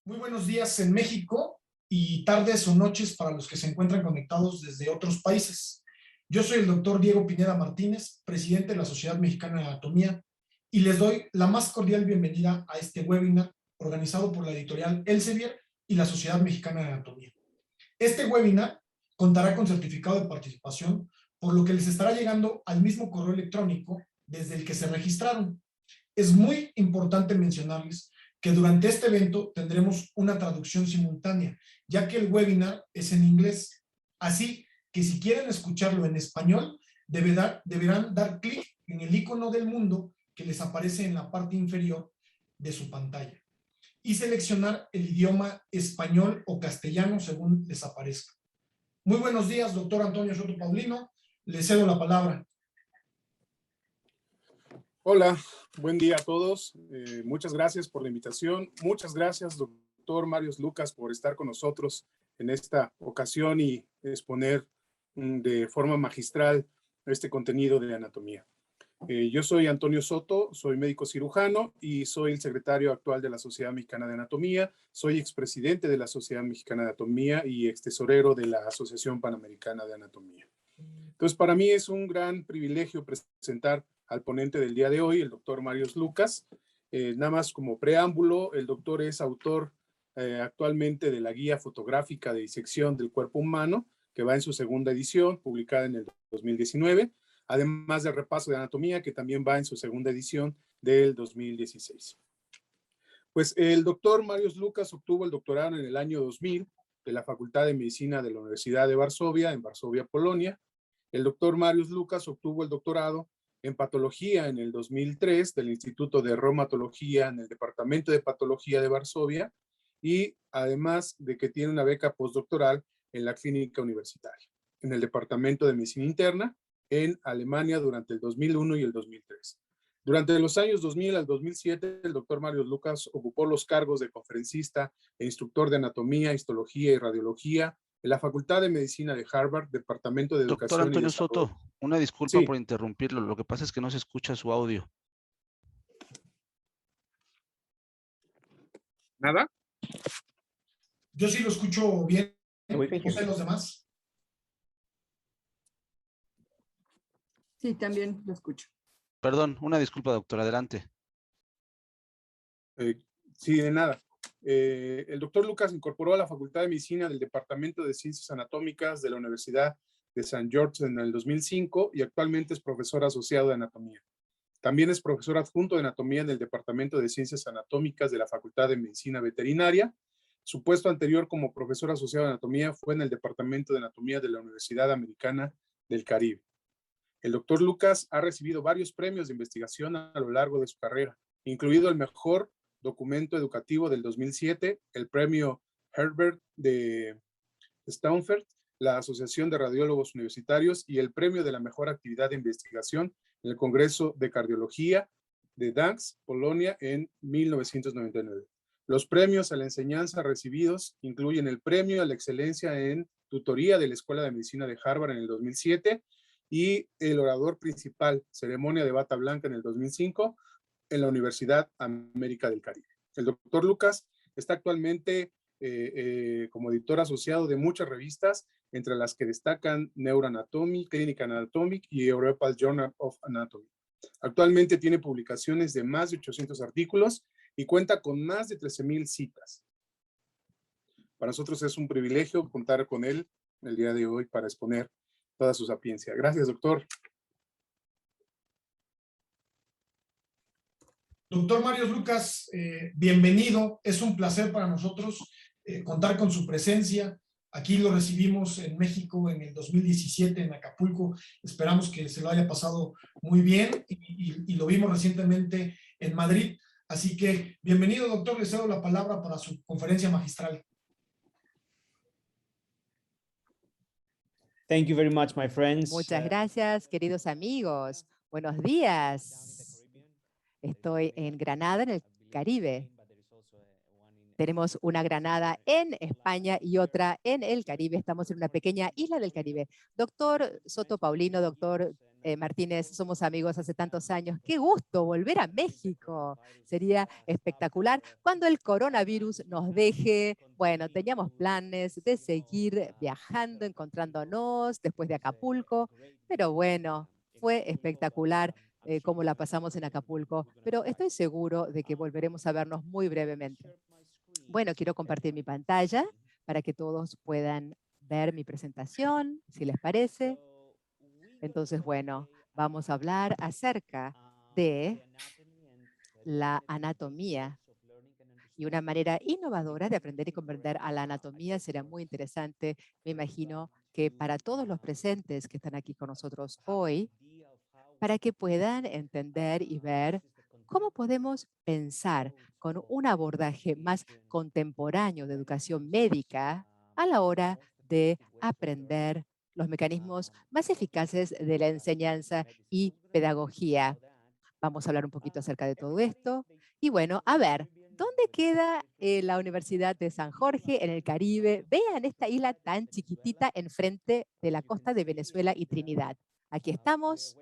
Muy buenos días en México y tardes o noches para los que se encuentran conectados desde otros países. Yo soy el doctor Diego Pineda Martínez, presidente de la Sociedad Mexicana de Anatomía, y les doy la más cordial bienvenida a este webinar organizado por la editorial Elsevier y la Sociedad Mexicana de Anatomía. Este webinar contará con certificado de participación, por lo que les estará llegando al mismo correo electrónico desde el que se registraron. Es muy importante mencionarles que durante este evento tendremos una traducción simultánea, ya que el webinar es en inglés. Así que si quieren escucharlo en español, deberán dar clic en el icono del mundo que les aparece en la parte inferior de su pantalla y seleccionar el idioma español o castellano según les aparezca. Muy buenos días, doctor Antonio Soto Paulino. Le cedo la palabra. Hola, buen día a todos. Muchas gracias por la invitación. Muchas gracias, doctor Marius Lucas, por estar con nosotros en esta ocasión y exponer de forma magistral este contenido de anatomía. Yo soy Antonio Soto, soy médico cirujano y soy el secretario actual de la Sociedad Mexicana de Anatomía. Soy expresidente de la Sociedad Mexicana de Anatomía y extesorero de la Asociación Panamericana de Anatomía. Entonces, para mí es un gran privilegio presentar al ponente del día de hoy, el doctor Marius Lucas. Nada más como preámbulo, el doctor es autor actualmente de la Guía Fotográfica de Disección del Cuerpo Humano, que va en su segunda edición, publicada en el 2019, además del Repaso de Anatomía, que también va en su segunda edición del 2016. Pues el doctor Marius Lucas obtuvo el doctorado en el año 2000 de la Facultad de Medicina de la Universidad de Varsovia, en Varsovia, Polonia. El doctor Marius Lucas obtuvo el doctorado en patología en el 2003 del Instituto de Reumatología en el Departamento de Patología de Varsovia y además de que tiene una beca postdoctoral en la Clínica Universitaria, en el Departamento de Medicina Interna en Alemania durante el 2001 y el 2003. Durante los años 2000 al 2007, el doctor Marius Lucas ocupó los cargos de conferencista e instructor de anatomía, histología y radiología en la Facultad de Medicina de Harvard, Departamento de Doctor Educación y Antonio Desarrollo. Soto, una disculpa por interrumpirlo. Lo que pasa es que no se escucha su audio. ¿Nada? Yo sí lo escucho bien. No sé los demás. Sí, también lo escucho. Perdón, una disculpa, doctor. Adelante. Sí, de nada. El doctor Lucas incorporó a la Facultad de Medicina del Departamento de Ciencias Anatómicas de la Universidad de St. George en el 2005 y actualmente es profesor asociado de anatomía. También es profesor adjunto de anatomía en el Departamento de Ciencias Anatómicas de la Facultad de Medicina Veterinaria. Su puesto anterior como profesor asociado de anatomía fue en el Departamento de Anatomía de la Universidad Americana del Caribe. El doctor Lucas ha recibido varios premios de investigación a lo largo de su carrera, incluido el mejor documento educativo del 2007, el premio Herbert de Staunfeld, la Asociación de Radiólogos Universitarios y el premio de la mejor actividad de investigación en el Congreso de Cardiología de Gdańsk, Polonia, en 1999. Los premios a la enseñanza recibidos incluyen el premio a la excelencia en tutoría de la Escuela de Medicina de Harvard en el 2007 y el orador principal, ceremonia de bata blanca en el 2005, en la Universidad América del Caribe. El doctor Lucas está actualmente como editor asociado de muchas revistas, entre las que destacan Neuroanatomy, Clinical Anatomic y European Journal of Anatomy. Actualmente tiene publicaciones de más de 800 artículos y cuenta con más de 13,000 citas. Para nosotros es un privilegio contar con él el día de hoy para exponer toda su sapiencia. Gracias, doctor. Doctor Marius Lucas, bienvenido. Es un placer para nosotros contar con su presencia. Aquí lo recibimos en México en el 2017 en Acapulco. Esperamos que se lo haya pasado muy bien y lo vimos recientemente en Madrid. Así que bienvenido, doctor. Le cedo la palabra para su conferencia magistral. Thank you very much, my friends. Muchas gracias, queridos amigos. Buenos días. Estoy en Granada, en el Caribe. Tenemos una Granada en España y otra en el Caribe. Estamos en una pequeña isla del Caribe. Doctor Soto Paulino, doctor Martínez, somos amigos hace tantos años. ¡Qué gusto volver a México! Sería espectacular cuando el coronavirus nos deje. Bueno, teníamos planes de seguir viajando, encontrándonos después de Acapulco, pero bueno, fue espectacular cómo la pasamos en Acapulco, pero estoy seguro de que volveremos a vernos muy brevemente. Bueno, quiero compartir mi pantalla para que todos puedan ver mi presentación, si les parece. Entonces, bueno, vamos a hablar acerca de la anatomía y una manera innovadora de aprender y comprender a la anatomía será muy interesante. Me imagino que para todos los presentes que están aquí con nosotros hoy, para que puedan entender y ver cómo podemos pensar con un abordaje más contemporáneo de educación médica a la hora de aprender los mecanismos más eficaces de la enseñanza y pedagogía. Vamos a hablar un poquito acerca de todo esto. Y bueno, a ver, ¿dónde queda la Universidad de San Jorge en el Caribe? Vean esta isla tan chiquitita enfrente de la costa de Venezuela y Trinidad. Aquí estamos.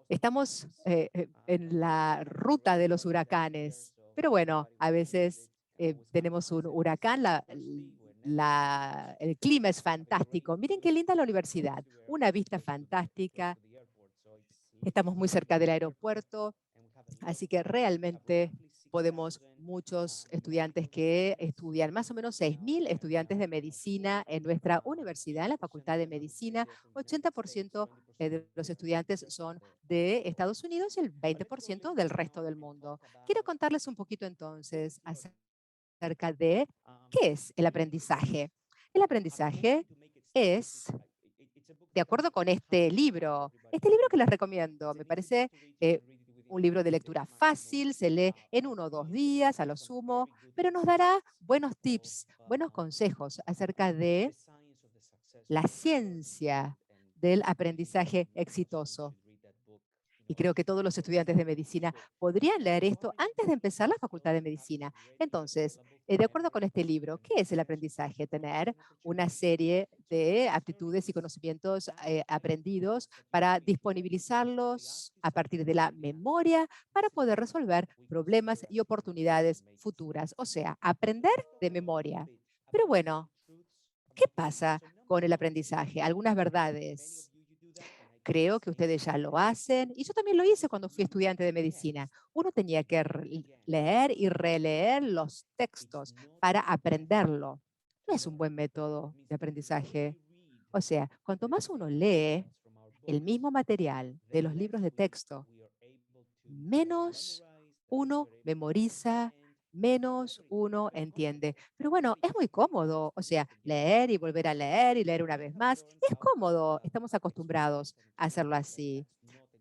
Estamos en la ruta de los huracanes, pero bueno, a veces tenemos un huracán, el clima es fantástico. Miren qué linda la universidad, una vista fantástica, estamos muy cerca del aeropuerto, así que realmente podemos muchos estudiantes que estudian, más o menos 6.000 estudiantes de medicina en nuestra universidad, en la Facultad de Medicina. 80% de los estudiantes son de Estados Unidos y el 20% del resto del mundo. Quiero contarles un poquito entonces acerca de qué es el aprendizaje. El aprendizaje es, de acuerdo con este libro que les recomiendo, me parece un libro de lectura fácil, se lee en 1 o 2 días a lo sumo, pero nos dará buenos tips, buenos consejos acerca de la ciencia del aprendizaje exitoso. Y creo que todos los estudiantes de medicina podrían leer esto antes de empezar la facultad de medicina. Entonces, de acuerdo con este libro, ¿qué es el aprendizaje? Tener una serie de aptitudes y conocimientos aprendidos para disponibilizarlos a partir de la memoria para poder resolver problemas y oportunidades futuras. O sea, aprender de memoria. Pero bueno, ¿qué pasa con el aprendizaje? Algunas verdades. Creo que ustedes ya lo hacen y yo también lo hice cuando fui estudiante de medicina. Uno tenía que leer y releer los textos para aprenderlo. No es un buen método de aprendizaje. O sea, cuanto más uno lee el mismo material de los libros de texto, menos uno memoriza, menos uno entiende. Pero bueno, es muy cómodo, o sea, leer y volver a leer y leer una vez más. Es cómodo, estamos acostumbrados a hacerlo así.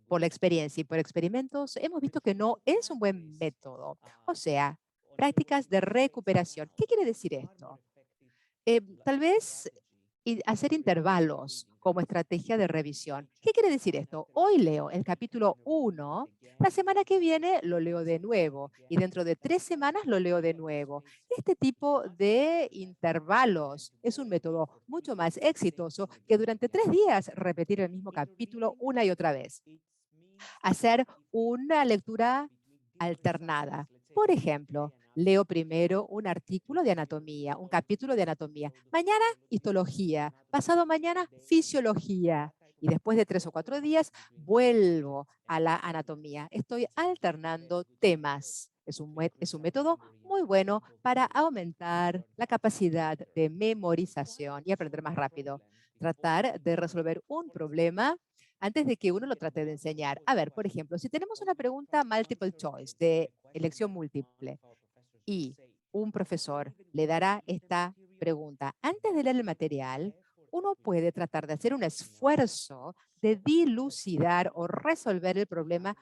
Por la experiencia y por experimentos, hemos visto que no es un buen método. O sea, prácticas de recuperación. ¿Qué quiere decir esto? Tal vez hacer intervalos como estrategia de revisión. ¿Qué quiere decir esto? Hoy leo el capítulo 1, la semana que viene lo leo de nuevo y dentro de 3 semanas lo leo de nuevo. Este tipo de intervalos es un método mucho más exitoso que durante 3 días repetir el mismo capítulo una y otra vez. Hacer una lectura alternada. Por ejemplo, leo primero un artículo de anatomía, un capítulo de anatomía. Mañana, histología. Pasado mañana, fisiología. Y después de 3 o 4 días, vuelvo a la anatomía. Estoy alternando temas. Es un método muy bueno para aumentar la capacidad de memorización y aprender más rápido. Tratar de resolver un problema antes de que uno lo trate de enseñar. A ver, por ejemplo, si tenemos una pregunta multiple choice de elección múltiple y un profesor le dará esta pregunta antes de leer el material, uno puede tratar de hacer un esfuerzo de dilucidar o resolver el problema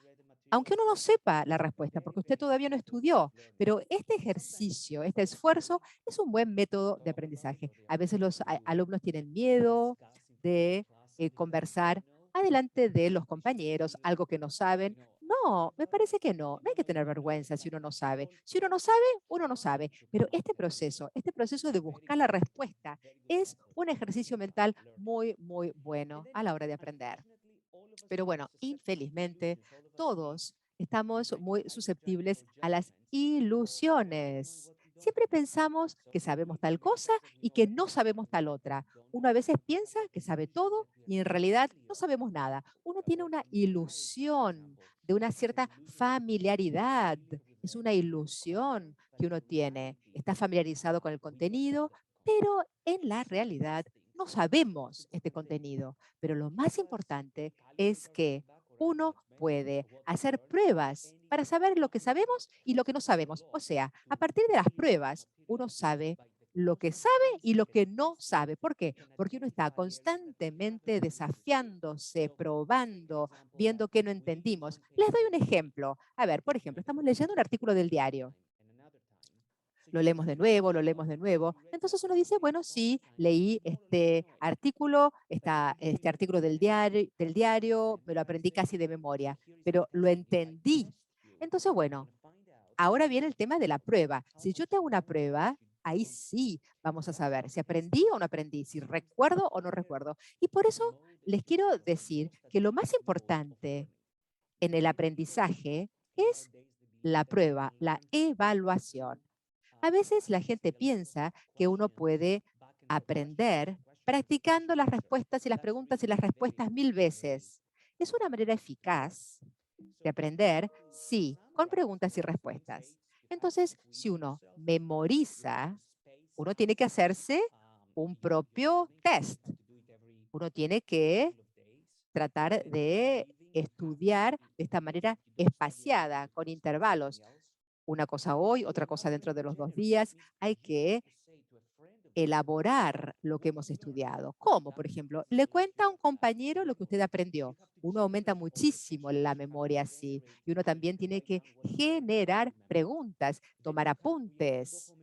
aunque uno no sepa la respuesta, porque usted todavía no estudió, pero este ejercicio, este esfuerzo es un buen método de aprendizaje. A veces los alumnos tienen miedo de conversar adelante de los compañeros, algo que no saben. No No, me parece que no. No hay que tener vergüenza si uno no sabe. Si uno no sabe, uno no sabe. Pero este proceso de buscar la respuesta es un ejercicio mental muy, muy bueno a la hora de aprender. Pero bueno, infelizmente, todos estamos muy susceptibles a las ilusiones. Siempre pensamos que sabemos tal cosa y que no sabemos tal otra. Uno a veces piensa que sabe todo y en realidad no sabemos nada. Uno tiene una ilusión de una cierta familiaridad. Es una ilusión que uno tiene. Está familiarizado con el contenido, pero en la realidad no sabemos este contenido. Pero lo más importante es que uno puede hacer pruebas para saber lo que sabemos y lo que no sabemos. O sea, a partir de las pruebas, uno sabe lo que sabe y lo que no sabe. ¿Por qué? Porque uno está constantemente desafiándose, probando, viendo que no entendimos. Les doy un ejemplo. A ver, por ejemplo, estamos leyendo un artículo del diario. Lo leemos de nuevo, lo leemos de nuevo. Entonces uno dice, bueno, sí, leí este artículo del diario, me lo aprendí casi de memoria, pero lo entendí. Entonces, bueno, ahora viene el tema de la prueba. Si yo te hago una prueba, ahí sí vamos a saber si aprendí o no aprendí, si recuerdo o no recuerdo. Y por eso les quiero decir que lo más importante en el aprendizaje es la prueba, la evaluación. A veces la gente piensa que uno puede aprender practicando las respuestas y las preguntas y las respuestas 1000 veces. ¿Es una manera eficaz de aprender? Sí, con preguntas y respuestas. Entonces, si uno memoriza, uno tiene que hacerse un propio test. Uno tiene que tratar de estudiar de esta manera espaciada, con intervalos. Una cosa hoy, otra cosa dentro de los 2 días. Hay que elaborar lo que hemos estudiado. ¿Cómo? Por ejemplo, le cuenta a un compañero lo que usted aprendió. Uno aumenta muchísimo la memoria así. Y uno también tiene que generar preguntas, tomar apuntes.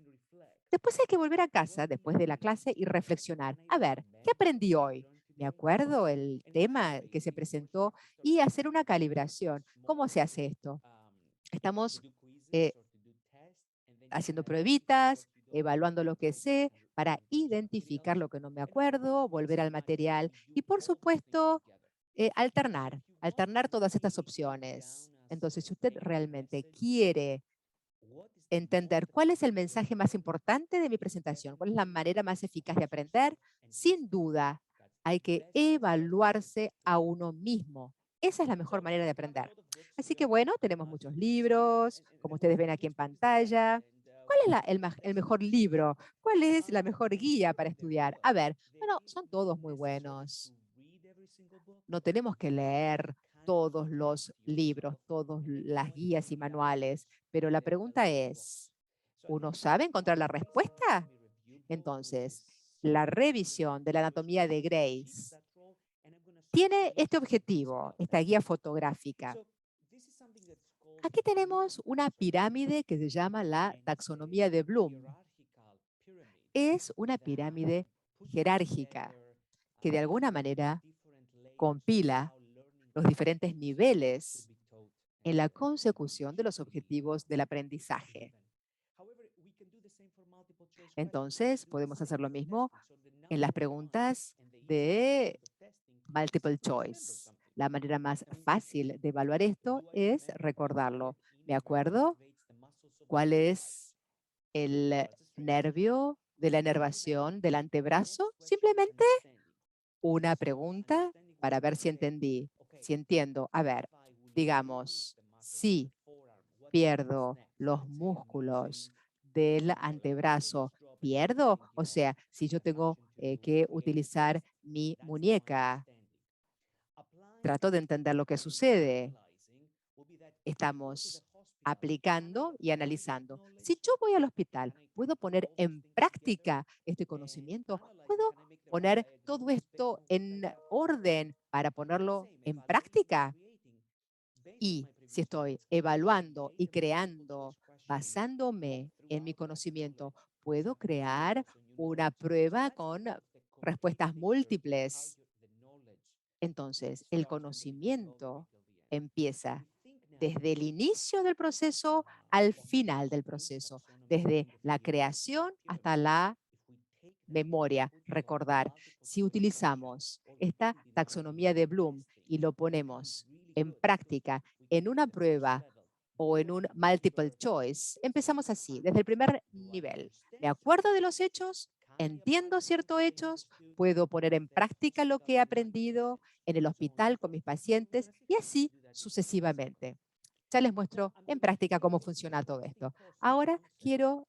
Después hay que volver a casa, después de la clase, y reflexionar. A ver, ¿qué aprendí hoy? Me acuerdo el tema que se presentó y hacer una calibración. ¿Cómo se hace esto? Estamos eh, haciendo pruebitas, evaluando lo que sé para identificar lo que no me acuerdo, volver al material y, por supuesto, alternar todas estas opciones. Entonces, si usted realmente quiere entender cuál es el mensaje más importante de mi presentación, cuál es la manera más eficaz de aprender, sin duda hay que evaluarse a uno mismo. Esa es la mejor manera de aprender. Así que bueno, tenemos muchos libros, como ustedes ven aquí en pantalla. ¿Cuál es el mejor libro? ¿Cuál es la mejor guía para estudiar? A ver, bueno, son todos muy buenos. No tenemos que leer todos los libros, todas las guías y manuales, pero la pregunta es, ¿uno sabe encontrar la respuesta? Entonces, la revisión de la anatomía de Grace tiene este objetivo, esta guía fotográfica. Aquí tenemos una pirámide que se llama la taxonomía de Bloom. Es una pirámide jerárquica que de alguna manera compila los diferentes niveles en la consecución de los objetivos del aprendizaje. Entonces, podemos hacer lo mismo en las preguntas de multiple choice. La manera más fácil de evaluar esto es recordarlo. ¿Me acuerdo cuál es el nervio de la inervación del antebrazo? Simplemente una pregunta para ver si entendí, si entiendo. A ver, digamos, si pierdo los músculos del antebrazo, ¿pierdo? O sea, si yo tengo que utilizar mi muñeca, trato de entender lo que sucede. Estamos aplicando y analizando. Si yo voy al hospital, ¿puedo poner en práctica este conocimiento? ¿Puedo poner todo esto en orden para ponerlo en práctica? Y si estoy evaluando y creando, basándome en mi conocimiento, ¿puedo crear una prueba con respuestas múltiples? Entonces, el conocimiento empieza. desde el inicio del proceso al final del proceso, desde la creación hasta la memoria, recordar. Si utilizamos esta taxonomía de Bloom y lo ponemos en práctica en una prueba o en un multiple choice, empezamos así, desde el primer nivel. Me acuerdo de los hechos, entiendo ciertos hechos, puedo poner en práctica lo que he aprendido en el hospital con mis pacientes y así sucesivamente. Ya les muestro en práctica cómo funciona todo esto. Ahora quiero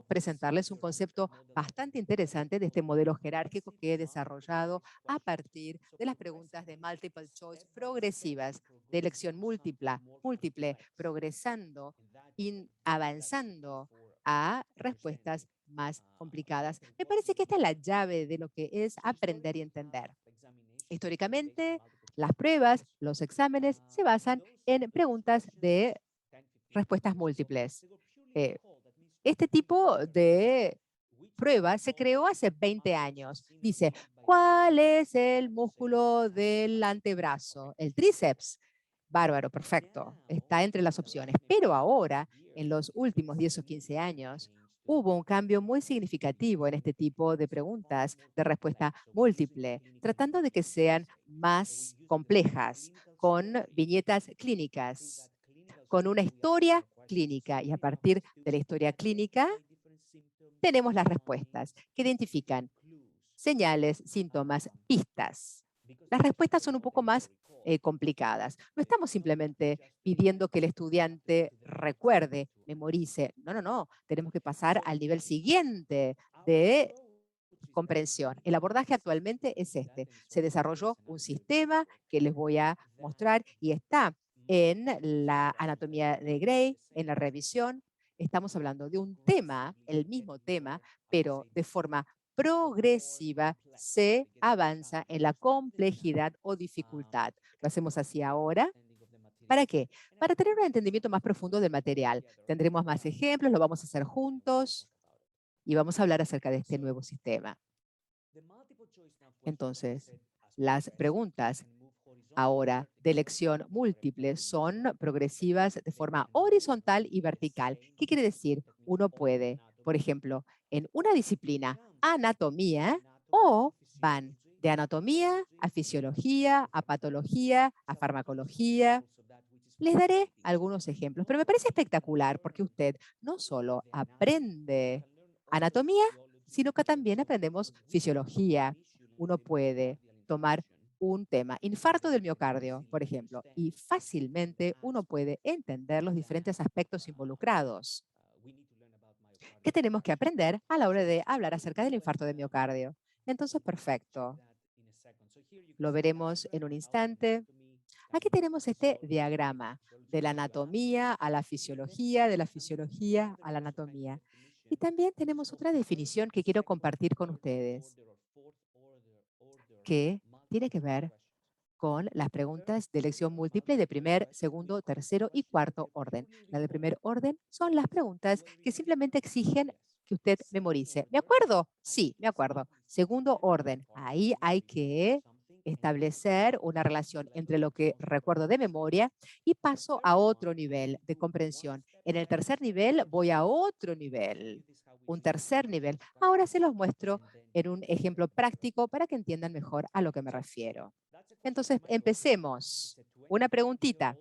presentarles un concepto bastante interesante de este modelo jerárquico que he desarrollado a partir de las preguntas de multiple choice progresivas, de elección múltiple, progresando y avanzando a respuestas más complicadas. Me parece que esta es la llave de lo que es aprender y entender. Históricamente, las pruebas, los exámenes se basan en preguntas de respuestas múltiples. Este tipo de prueba se creó hace 20 años. Dice, ¿cuál es el músculo del antebrazo? El tríceps. Bárbaro, perfecto. Está entre las opciones. Pero ahora, en los últimos 10 o 15 años, hubo un cambio muy significativo en este tipo de preguntas de respuesta múltiple, tratando de que sean más complejas, con viñetas clínicas, con una historia clínica. Y a partir de la historia clínica, tenemos las respuestas que identifican señales, síntomas, pistas. Las respuestas son un poco más complicadas. No estamos simplemente pidiendo que el estudiante recuerde, memorice. No, no, no. Tenemos que pasar al nivel siguiente de comprensión. El abordaje actualmente es este. Se desarrolló un sistema que les voy a mostrar y está en la anatomía de Gray, en la revisión. Estamos hablando de un tema, el mismo tema, pero de forma progresiva se avanza en la complejidad o dificultad. Lo hacemos así ahora. ¿Para qué? Para tener un entendimiento más profundo del material. Tendremos más ejemplos, lo vamos a hacer juntos y vamos a hablar acerca de este nuevo sistema. Entonces, las preguntas ahora de elección múltiple son progresivas de forma horizontal y vertical. ¿Qué quiere decir? Uno puede, por ejemplo, en una disciplina, anatomía, o van de anatomía a fisiología, a patología, a farmacología. Les daré algunos ejemplos, pero me parece espectacular porque usted no solo aprende anatomía, sino que también aprendemos fisiología. Uno puede tomar un tema, infarto del miocardio, por ejemplo, y fácilmente uno puede entender los diferentes aspectos involucrados. ¿Qué tenemos que aprender a la hora de hablar acerca del infarto del miocardio? Entonces, perfecto. Lo veremos en un instante. Aquí tenemos este diagrama de la anatomía a la fisiología, de la fisiología a la anatomía. Y también tenemos otra definición que quiero compartir con ustedes, que tiene que ver con las preguntas de elección múltiple de primer, segundo, tercero y cuarto orden. La de primer orden son las preguntas que simplemente exigen que usted memorice. ¿Me acuerdo? Sí, me acuerdo. Segundo orden, ahí hay que establecer una relación entre lo que recuerdo de memoria y paso a otro nivel de comprensión. En el tercer nivel voy a otro nivel, un tercer nivel. Ahora se los muestro en un ejemplo práctico para que entiendan mejor a lo que me refiero. Entonces, empecemos. Una preguntita.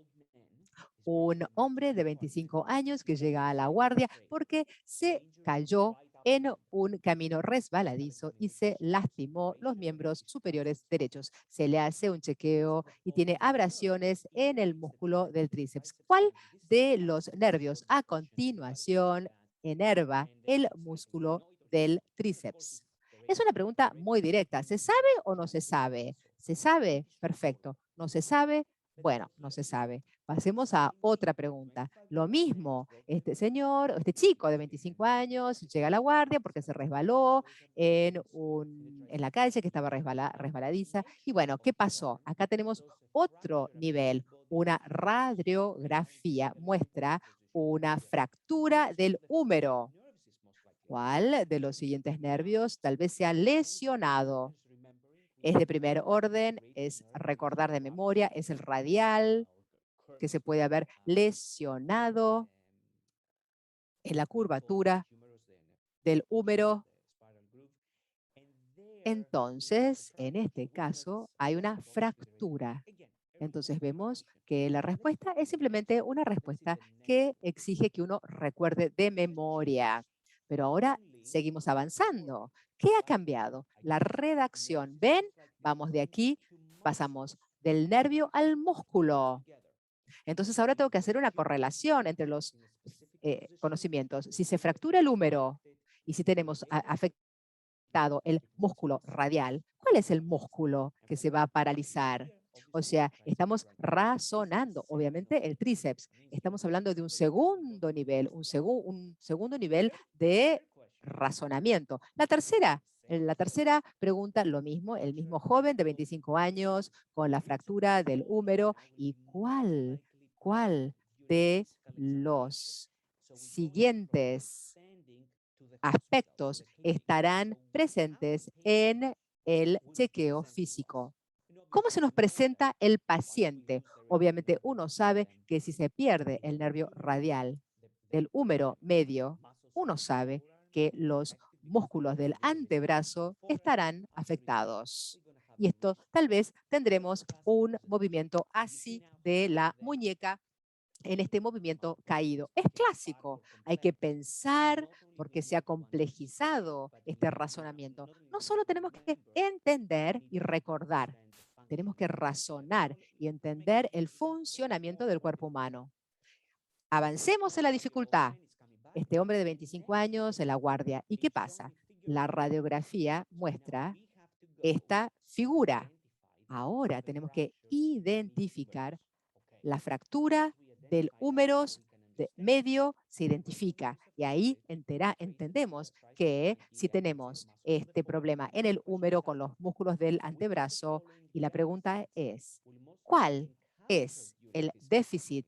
Un hombre de 25 años que llega a la guardia porque se cayó en un camino resbaladizo y se lastimó los miembros superiores derechos. Se le hace un chequeo y tiene abrasiones en el músculo del tríceps. ¿Cuál de los nervios a continuación enerva el músculo del tríceps? Es una pregunta muy directa. ¿Se sabe o no se sabe? ¿Se sabe? Perfecto. ¿No se sabe? Bueno, no se sabe. Pasemos a otra pregunta. Lo mismo, este señor, este chico de 25 años llega a la guardia porque se resbaló en la calle que estaba resbaladiza. Y bueno, ¿qué pasó? Acá tenemos otro nivel. Una radiografía muestra una fractura del húmero. ¿Cuál de los siguientes nervios tal vez sea lesionado? Es de primer orden, es recordar de memoria, es el radial, que se puede haber lesionado en la curvatura del húmero. Entonces, en este caso, hay una fractura. Entonces vemos que la respuesta es simplemente una respuesta que exige que uno recuerde de memoria. Pero ahora seguimos avanzando. ¿Qué ha cambiado? La redacción. ¿Ven? Vamos de aquí, pasamos del nervio al músculo. Entonces ahora tengo que hacer una correlación entre los conocimientos. Si se fractura el húmero y si tenemos afectado el músculo radial, ¿cuál es el músculo que se va a paralizar? O sea, estamos razonando, obviamente, el tríceps. Estamos hablando de un segundo nivel, un segundo nivel de razonamiento. La tercera pregunta, lo mismo, el mismo joven de 25 años con la fractura del húmero. ¿Y cuál de los siguientes aspectos estarán presentes en el chequeo físico? ¿Cómo se nos presenta el paciente? Obviamente uno sabe que si se pierde el nervio radial del húmero medio, uno sabe que los músculos del antebrazo estarán afectados. Y esto tal vez tendremos un movimiento así de la muñeca en este movimiento caído. Es clásico, hay que pensar porque se ha complejizado este razonamiento. No solo tenemos que entender y recordar, tenemos que razonar y entender el funcionamiento del cuerpo humano. Avancemos en la dificultad. Este hombre de 25 años en la guardia. ¿Y qué pasa? La radiografía muestra esta figura. Ahora tenemos que identificar la fractura del húmero medio, se identifica. Y ahí entendemos que si tenemos este problema en el húmero con los músculos del antebrazo, y la pregunta es, ¿cuál es el déficit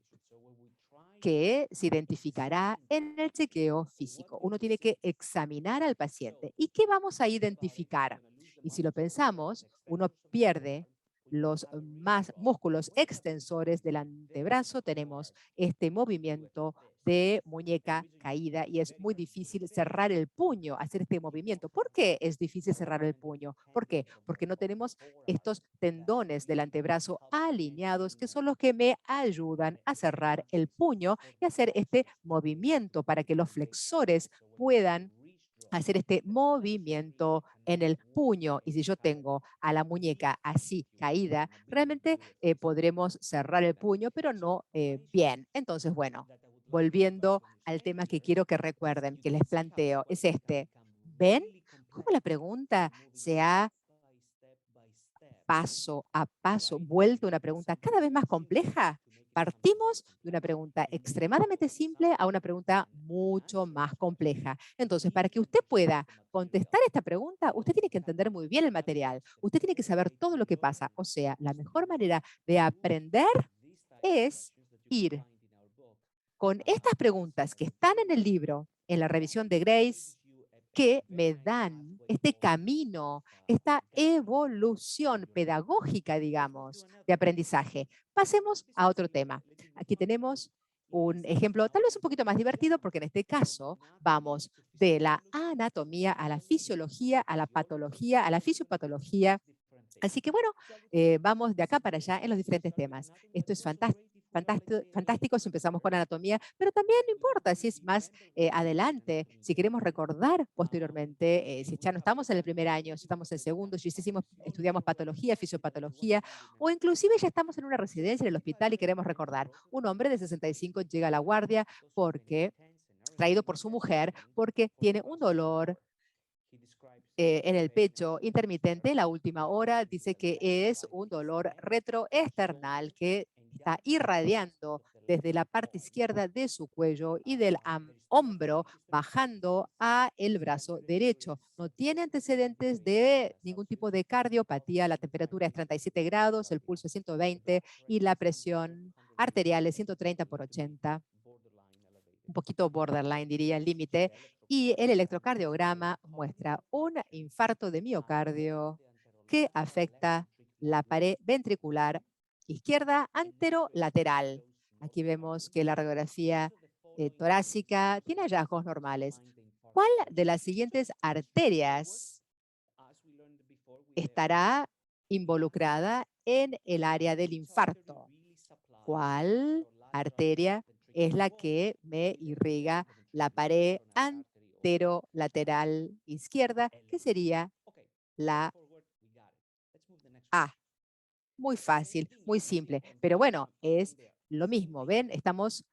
que se identificará en el chequeo físico? Uno tiene que examinar al paciente. ¿Y qué vamos a identificar? Y si lo pensamos, uno pierde los más músculos extensores del antebrazo, tenemos este movimiento de muñeca caída y es muy difícil cerrar el puño, hacer este movimiento. ¿Por qué es difícil cerrar el puño? ¿Por qué? Porque no tenemos estos tendones del antebrazo alineados que son los que me ayudan a cerrar el puño y hacer este movimiento para que los flexores puedan hacer este movimiento en el puño. Y si yo tengo a la muñeca así caída, realmente podremos cerrar el puño, pero no bien. Entonces, bueno, volviendo al tema que quiero que recuerden, que les planteo, es este. ¿Ven cómo la pregunta se ha paso a paso vuelto una pregunta cada vez más compleja? Partimos de una pregunta extremadamente simple a una pregunta mucho más compleja. Entonces, para que usted pueda contestar esta pregunta, usted tiene que entender muy bien el material. Usted tiene que saber todo lo que pasa. O sea, la mejor manera de aprender es ir con estas preguntas que están en el libro, en la revisión de Grace, que me dan este camino, esta evolución pedagógica, digamos, de aprendizaje. Pasemos a otro tema. Aquí tenemos un ejemplo tal vez un poquito más divertido porque en este caso vamos de la anatomía a la fisiología, a la patología, a la fisiopatología. Así que bueno, vamos de acá para allá en los diferentes temas. Esto es fantástico si empezamos con anatomía, pero también no importa si es más adelante, si queremos recordar posteriormente, si ya no estamos en el primer año, si estamos en el segundo, si estudiamos patología, fisiopatología, o inclusive ya estamos en una residencia en el hospital y queremos recordar. Un hombre de 65 llega a la guardia traído por su mujer, porque tiene un dolor en el pecho intermitente. La última hora dice que es un dolor retroesternal que está irradiando desde la parte izquierda de su cuello y del hombro bajando a el brazo derecho. No tiene antecedentes de ningún tipo de cardiopatía. La temperatura es 37 grados, el pulso es 120 y la presión arterial es 130/80. Un poquito borderline, diría, el límite. Y el electrocardiograma muestra un infarto de miocardio que afecta la pared ventricular izquierda anterolateral. Aquí vemos que la radiografía torácica tiene hallazgos normales. ¿Cuál de las siguientes arterias estará involucrada en el área del infarto? ¿Cuál arteria es la que me irriga la pared anterolateral izquierda, que sería la A? Muy fácil, muy simple, pero bueno, es lo mismo, ¿ven? Estamos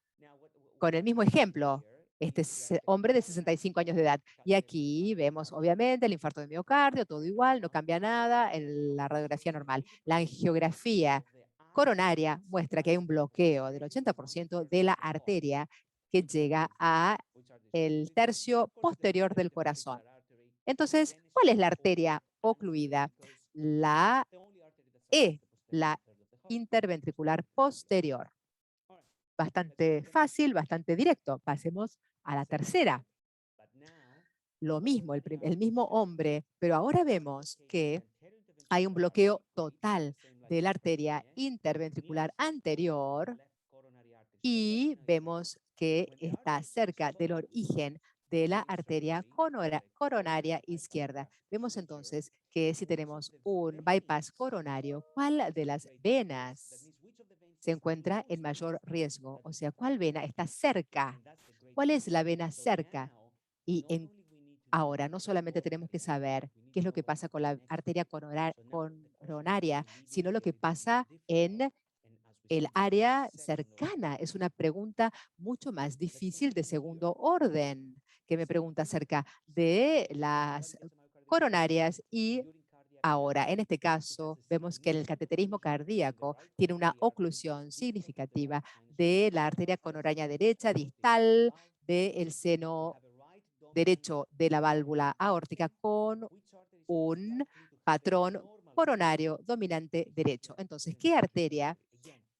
con el mismo ejemplo. Este hombre de 65 años de edad. Y aquí vemos, obviamente, el infarto de miocardio, todo igual, no cambia nada en la radiografía normal. La angiografía coronaria muestra que hay un bloqueo del 80% de la arteria que llega a el tercio posterior del corazón. Entonces, ¿cuál es la arteria ocluida? La E, la interventricular posterior. Bastante fácil, bastante directo. Pasemos a la tercera. Lo mismo, el mismo hombre, pero ahora vemos que hay un bloqueo total de la arteria interventricular anterior y vemos que está cerca del origen de la arteria coronaria izquierda. Vemos entonces que si tenemos un bypass coronario, ¿cuál de las venas se encuentra en mayor riesgo? O sea, ¿cuál vena está cerca? ¿Cuál es la vena cerca? Y ahora no solamente tenemos que saber qué es lo que pasa con la arteria coronaria, sino lo que pasa en el área cercana. Es una pregunta mucho más difícil de segundo orden, que me pregunta acerca de las coronarias y ahora, en este caso, vemos que el cateterismo cardíaco tiene una oclusión significativa de la arteria coronaria derecha distal del seno derecho de la válvula aórtica con un patrón coronario dominante derecho. Entonces, ¿qué arteria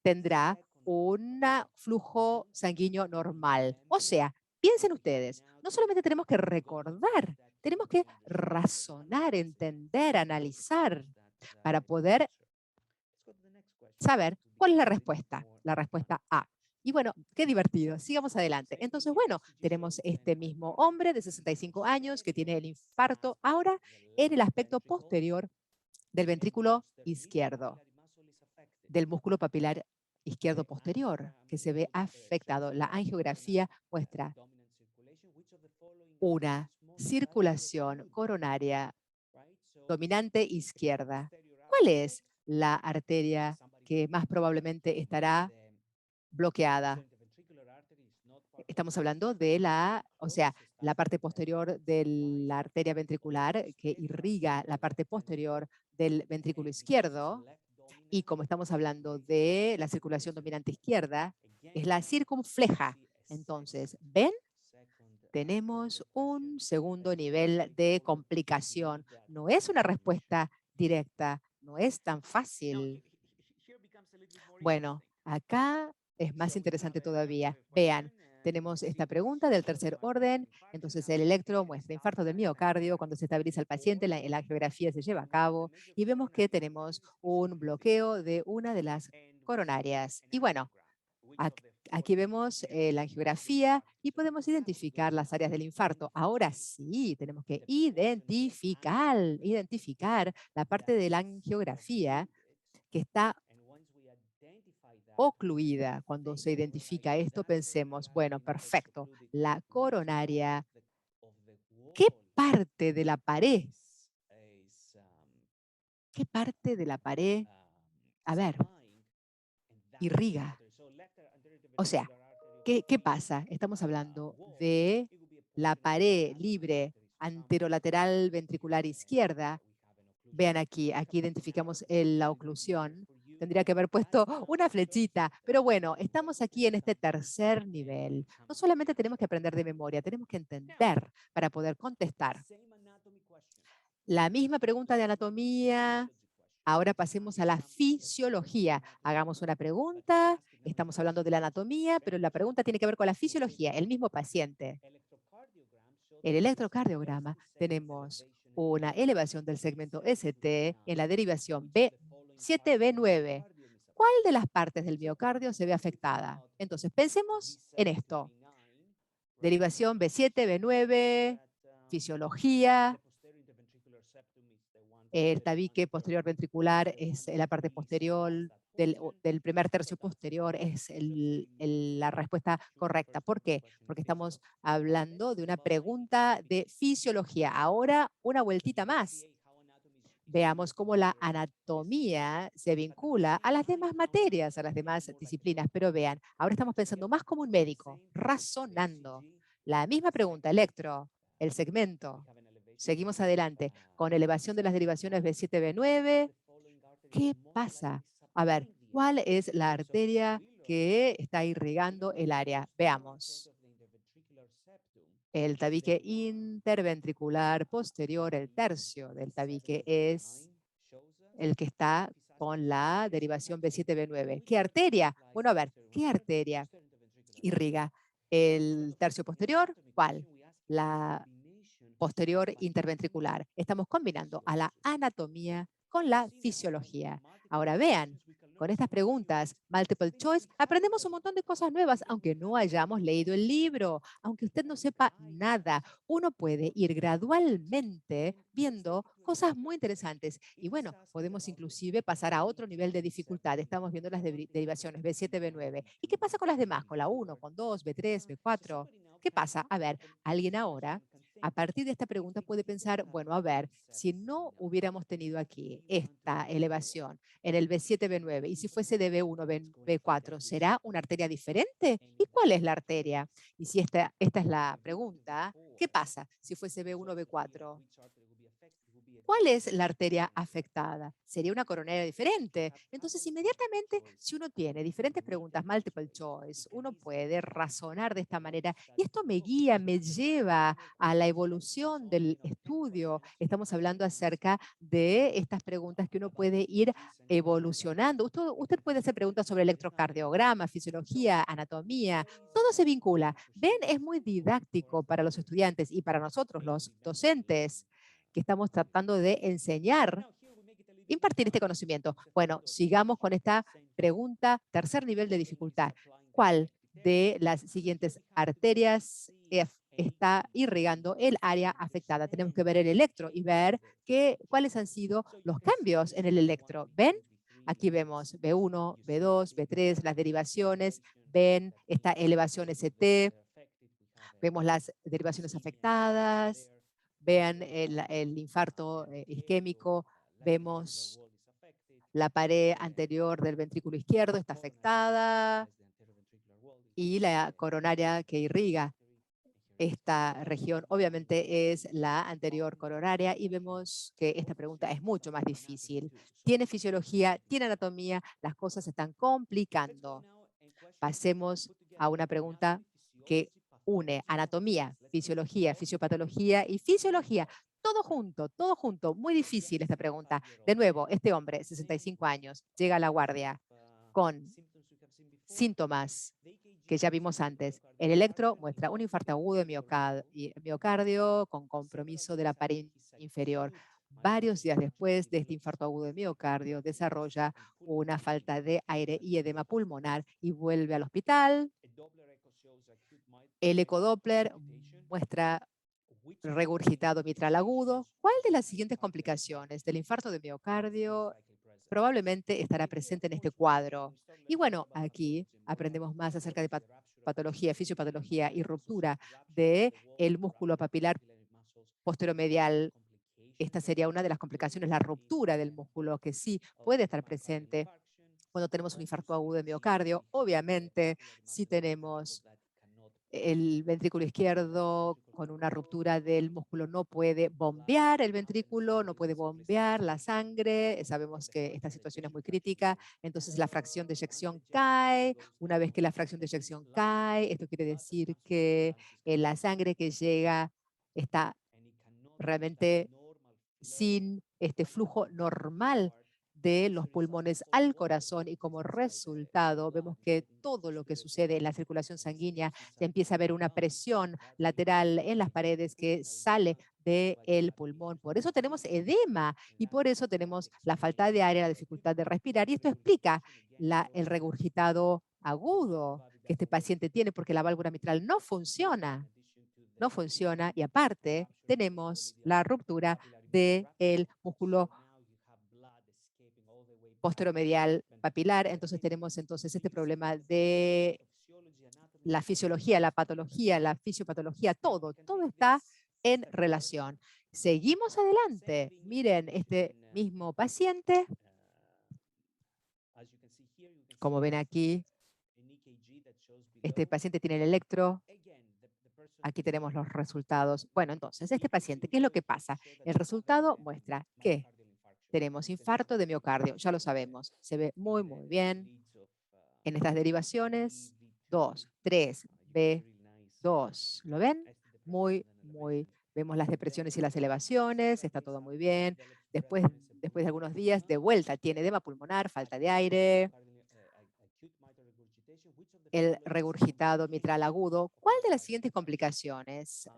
tendrá un flujo sanguíneo normal? O sea, piensen ustedes, no solamente tenemos que recordar, tenemos que razonar, entender, analizar para poder saber cuál es la respuesta. La respuesta A. Y bueno, qué divertido. Sigamos adelante. Entonces, bueno, tenemos este mismo hombre de 65 años que tiene el infarto ahora en el aspecto posterior del ventrículo izquierdo, del músculo papilar izquierdo posterior, que se ve afectado. La angiografía muestra una circulación coronaria dominante izquierda. ¿Cuál es la arteria que más probablemente estará bloqueada? Estamos hablando de la parte posterior de la arteria ventricular que irriga la parte posterior del ventrículo izquierdo. Y como estamos hablando de la circulación dominante izquierda, es la circunfleja. Entonces, ¿ven? Tenemos un segundo nivel de complicación. No es una respuesta directa, no es tan fácil. Bueno, acá es más interesante todavía. Vean, tenemos esta pregunta del tercer orden. Entonces, el electro muestra infarto del miocardio. Cuando se estabiliza el paciente, la angiografía se lleva a cabo y vemos que tenemos un bloqueo de una de las coronarias. Y bueno, aquí vemos la angiografía y podemos identificar las áreas del infarto. Ahora sí, tenemos que identificar la parte de la angiografía que está ocluida. Cuando se identifica esto, pensemos, bueno, perfecto, la coronaria, ¿qué parte de la pared? ¿Qué parte de la pared? A ver, irriga. O sea, ¿qué pasa? Estamos hablando de la pared libre anterolateral ventricular izquierda. Vean aquí identificamos la oclusión. Tendría que haber puesto una flechita, pero bueno, estamos aquí en este tercer nivel. No solamente tenemos que aprender de memoria, tenemos que entender para poder contestar. La misma pregunta de anatomía. Ahora pasemos a la fisiología. Hagamos una pregunta. Estamos hablando de la anatomía, pero la pregunta tiene que ver con la fisiología, el mismo paciente. El electrocardiograma tenemos una elevación del segmento ST en la derivación B7B9. ¿cuál de las partes del miocardio se ve afectada? Entonces, pensemos en esto. Derivación B7, B9, fisiología. El tabique posterior ventricular es la parte posterior del primer tercio posterior, es la respuesta correcta. ¿Por qué? Porque estamos hablando de una pregunta de fisiología. Ahora, una vueltita más. Veamos cómo la anatomía se vincula a las demás materias, a las demás disciplinas. Pero vean, ahora estamos pensando más como un médico, razonando. La misma pregunta, electro, el segmento. Seguimos adelante con elevación de las derivaciones B7, B9. ¿Qué pasa? A ver, ¿cuál es la arteria que está irrigando el área? Veamos. El tabique interventricular posterior, el tercio del tabique, es el que está con la derivación B7, B9. ¿Qué arteria? Bueno, a ver, ¿qué arteria irriga el tercio posterior? ¿Cuál? La posterior interventricular. Estamos combinando a la anatomía con la fisiología. Ahora vean, con estas preguntas multiple choice aprendemos un montón de cosas nuevas, aunque no hayamos leído el libro, aunque usted no sepa nada. Uno puede ir gradualmente viendo cosas muy interesantes. Y bueno, podemos inclusive pasar a otro nivel de dificultad. Estamos viendo las derivaciones B7, B9. ¿Y qué pasa con las demás? Con la 1, con 2, B3, B4. ¿Qué pasa? A ver, alguien ahora a partir de esta pregunta puede pensar, bueno, a ver, si no hubiéramos tenido aquí esta elevación en el B7, B9, y si fuese de B1, B4, ¿será una arteria diferente? ¿Y cuál es la arteria? Y si esta es la pregunta, ¿qué pasa si fuese B1, B4? ¿Cuál es la arteria afectada? ¿Sería una coronaria diferente? Entonces, inmediatamente, si uno tiene diferentes preguntas, multiple choice, uno puede razonar de esta manera. Y esto me guía, me lleva a la evolución del estudio. Estamos hablando acerca de estas preguntas que uno puede ir evolucionando. Usted puede hacer preguntas sobre electrocardiograma, fisiología, anatomía. Todo se vincula. Ven, es muy didáctico para los estudiantes y para nosotros, los docentes, que estamos tratando de enseñar, impartir este conocimiento. Bueno, sigamos con esta pregunta, tercer nivel de dificultad. ¿Cuál de las siguientes arterias está irrigando el área afectada? Tenemos que ver el electro y ver cuáles han sido los cambios en el electro. ¿Ven? Aquí vemos B1, B2, B3, las derivaciones. Ven esta elevación ST. Vemos las derivaciones afectadas. Vean el infarto isquémico, vemos la pared anterior del ventrículo izquierdo está afectada y la coronaria que irriga esta región obviamente es la anterior coronaria y vemos que esta pregunta es mucho más difícil. Tiene fisiología, tiene anatomía, las cosas se están complicando. Pasemos a una pregunta que une anatomía, fisiología, fisiopatología y fisiología. Todo junto. Muy difícil esta pregunta. De nuevo, este hombre, 65 años, llega a la guardia con síntomas que ya vimos antes. El electro muestra un infarto agudo de miocardio con compromiso de la pared inferior. Varios días después de este infarto agudo de miocardio, desarrolla una falta de aire y edema pulmonar y vuelve al hospital. El ecodoppler muestra regurgitado mitral agudo. ¿Cuál de las siguientes complicaciones del infarto de miocardio probablemente estará presente en este cuadro? Y bueno, aquí aprendemos más acerca de patología, fisiopatología y ruptura del músculo papilar posteromedial. Esta sería una de las complicaciones, la ruptura del músculo, que sí puede estar presente cuando tenemos un infarto agudo de miocardio. Obviamente, si tenemos el ventrículo izquierdo con una ruptura del músculo, no puede bombear el ventrículo, no puede bombear la sangre. Sabemos que esta situación es muy crítica, entonces la fracción de eyección cae. Una vez que la fracción de eyección cae, esto quiere decir que la sangre que llega está realmente sin este flujo normal de los pulmones al corazón y como resultado vemos que todo lo que sucede en la circulación sanguínea, se empieza a ver una presión lateral en las paredes que sale del pulmón. Por eso tenemos edema y por eso tenemos la falta de aire, la dificultad de respirar. Y esto explica el regurgitado agudo que este paciente tiene porque la válvula mitral no funciona. No funciona y aparte tenemos la ruptura del músculo posteromedial papilar. Entonces tenemos este problema de la fisiología, la patología, la fisiopatología, todo está en relación. Seguimos adelante. Miren, este mismo paciente, como ven aquí, este paciente tiene el electro. Aquí tenemos los resultados. Bueno, entonces, este paciente, ¿qué es lo que pasa? El resultado muestra que tenemos infarto de miocardio, ya lo sabemos. Se ve muy, muy bien en estas derivaciones. 2, 3, B2. ¿Lo ven? Muy, muy. Vemos las depresiones y las elevaciones, está todo muy bien. Después de algunos días, de vuelta, tiene edema pulmonar, falta de aire, el regurgitado mitral agudo. ¿Cuál de las siguientes complicaciones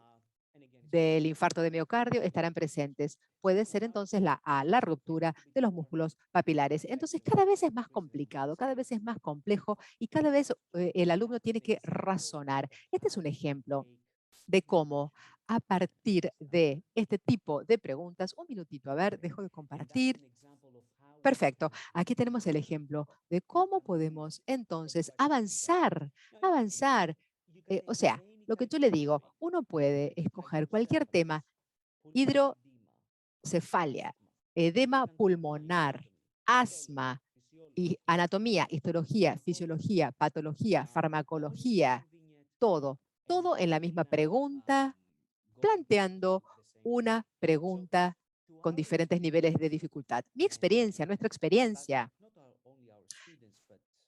del infarto de miocardio estarán presentes? Puede ser entonces la A, la ruptura de los músculos papilares. Entonces cada vez es más complicado, cada vez es más complejo y cada vez el alumno tiene que razonar. Este es un ejemplo de cómo a partir de este tipo de preguntas, un minutito, a ver, dejo de compartir. Perfecto. Aquí tenemos el ejemplo de cómo podemos entonces avanzar. O sea, lo que yo le digo, uno puede escoger cualquier tema, hidrocefalia, edema pulmonar, asma, y anatomía, histología, fisiología, patología, farmacología, todo en la misma pregunta, planteando una pregunta con diferentes niveles de dificultad. Mi experiencia, nuestra experiencia,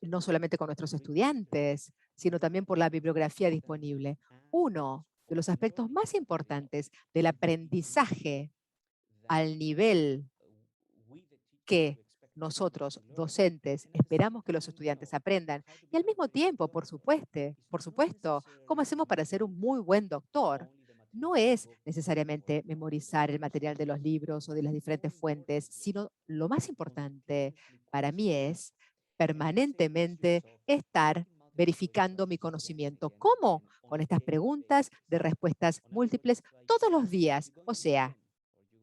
no solamente con nuestros estudiantes, sino también por la bibliografía disponible. Uno de los aspectos más importantes del aprendizaje al nivel que nosotros, docentes, esperamos que los estudiantes aprendan. Y al mismo tiempo, por supuesto, ¿cómo hacemos para ser un muy buen doctor? No es necesariamente memorizar el material de los libros o de las diferentes fuentes, sino lo más importante para mí es permanentemente estar verificando mi conocimiento. ¿Cómo? Con estas preguntas de respuestas múltiples todos los días. O sea,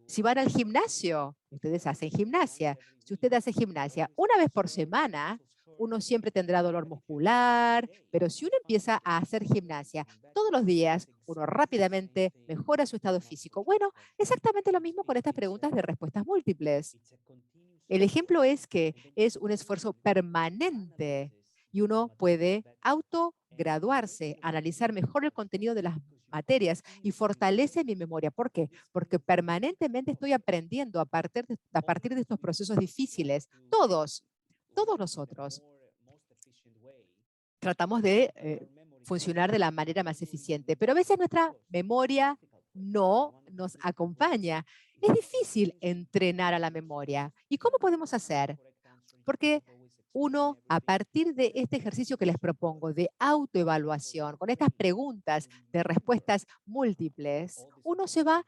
si van al gimnasio, ustedes hacen gimnasia. Si usted hace gimnasia una vez por semana, uno siempre tendrá dolor muscular, pero si uno empieza a hacer gimnasia todos los días, uno rápidamente mejora su estado físico. Bueno, exactamente lo mismo con estas preguntas de respuestas múltiples. El ejemplo es que es un esfuerzo permanente y uno puede autograduarse, analizar mejor el contenido de las materias y fortalece mi memoria. ¿Por qué? Porque permanentemente estoy aprendiendo a partir de estos procesos difíciles. Todos nosotros tratamos de funcionar de la manera más eficiente, pero a veces nuestra memoria no nos acompaña. Es difícil entrenar a la memoria. ¿Y cómo podemos hacer? Porque uno, a partir de este ejercicio que les propongo de autoevaluación, con estas preguntas de respuestas múltiples, uno se va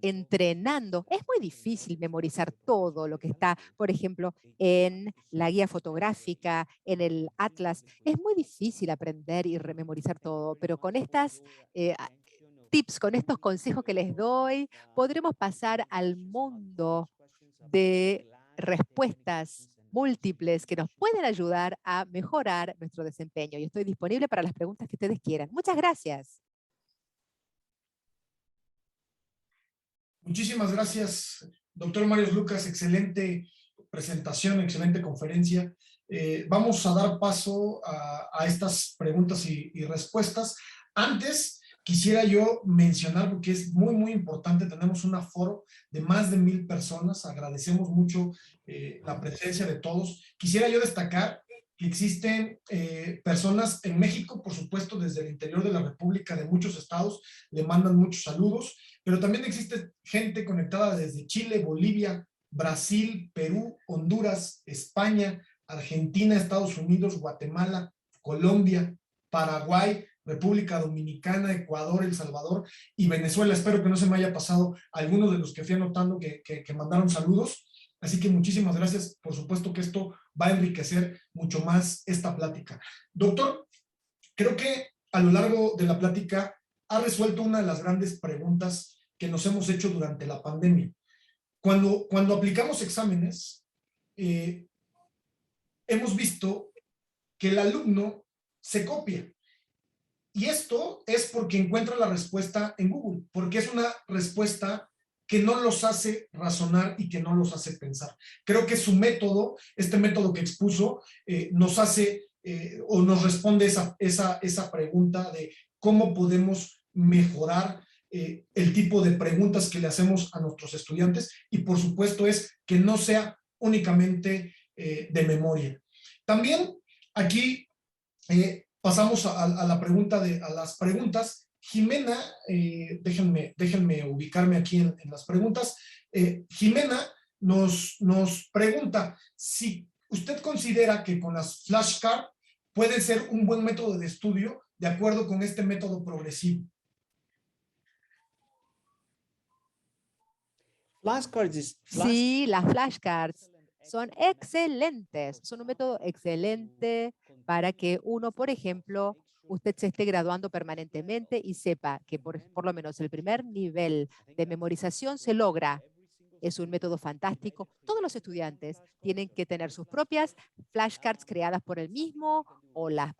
entrenando. Es muy difícil memorizar todo lo que está, por ejemplo, en la guía fotográfica, en el atlas. Es muy difícil aprender y rememorizar todo, pero con estas tips, con estos consejos que les doy, podremos pasar al mundo de respuestas múltiples que nos pueden ayudar a mejorar nuestro desempeño. Y estoy disponible para las preguntas que ustedes quieran. Muchas gracias. Muchísimas gracias, doctor Mario Lucas. Excelente presentación, excelente conferencia. Vamos a dar paso a estas preguntas y respuestas. Antes, quisiera yo mencionar, porque es muy, muy importante, tenemos un aforo de más de 1000 personas. Agradecemos mucho la presencia de todos. Quisiera yo destacar que existen personas en México, por supuesto, desde el interior de la República, de muchos estados, le mandan muchos saludos, pero también existe gente conectada desde Chile, Bolivia, Brasil, Perú, Honduras, España, Argentina, Estados Unidos, Guatemala, Colombia, Paraguay, República Dominicana, Ecuador, El Salvador y Venezuela. Espero que no se me haya pasado algunos de los que fui anotando que mandaron saludos. Así que muchísimas gracias. Por supuesto que esto va a enriquecer mucho más esta plática. Doctor, creo que a lo largo de la plática ha resuelto una de las grandes preguntas que nos hemos hecho durante la pandemia. Cuando aplicamos exámenes, hemos visto que el alumno se copia. Y esto es porque encuentra la respuesta en Google, porque es una respuesta que no los hace razonar y que no los hace pensar. Creo que su método, este método que expuso, nos hace o nos responde esa pregunta de cómo podemos mejorar el tipo de preguntas que le hacemos a nuestros estudiantes y por supuesto es que no sea únicamente de memoria. También aquí pasamos a las preguntas. Jimena, déjenme ubicarme aquí en las preguntas. Jimena nos pregunta si usted considera que con las flashcards puede ser un buen método de estudio de acuerdo con este método progresivo. Sí, las flashcards son excelentes, son un método excelente para que uno, por ejemplo, usted se esté graduando permanentemente y sepa que por lo menos el primer nivel de memorización se logra. Es un método fantástico. Todos los estudiantes tienen que tener sus propias flashcards creadas por él mismo o las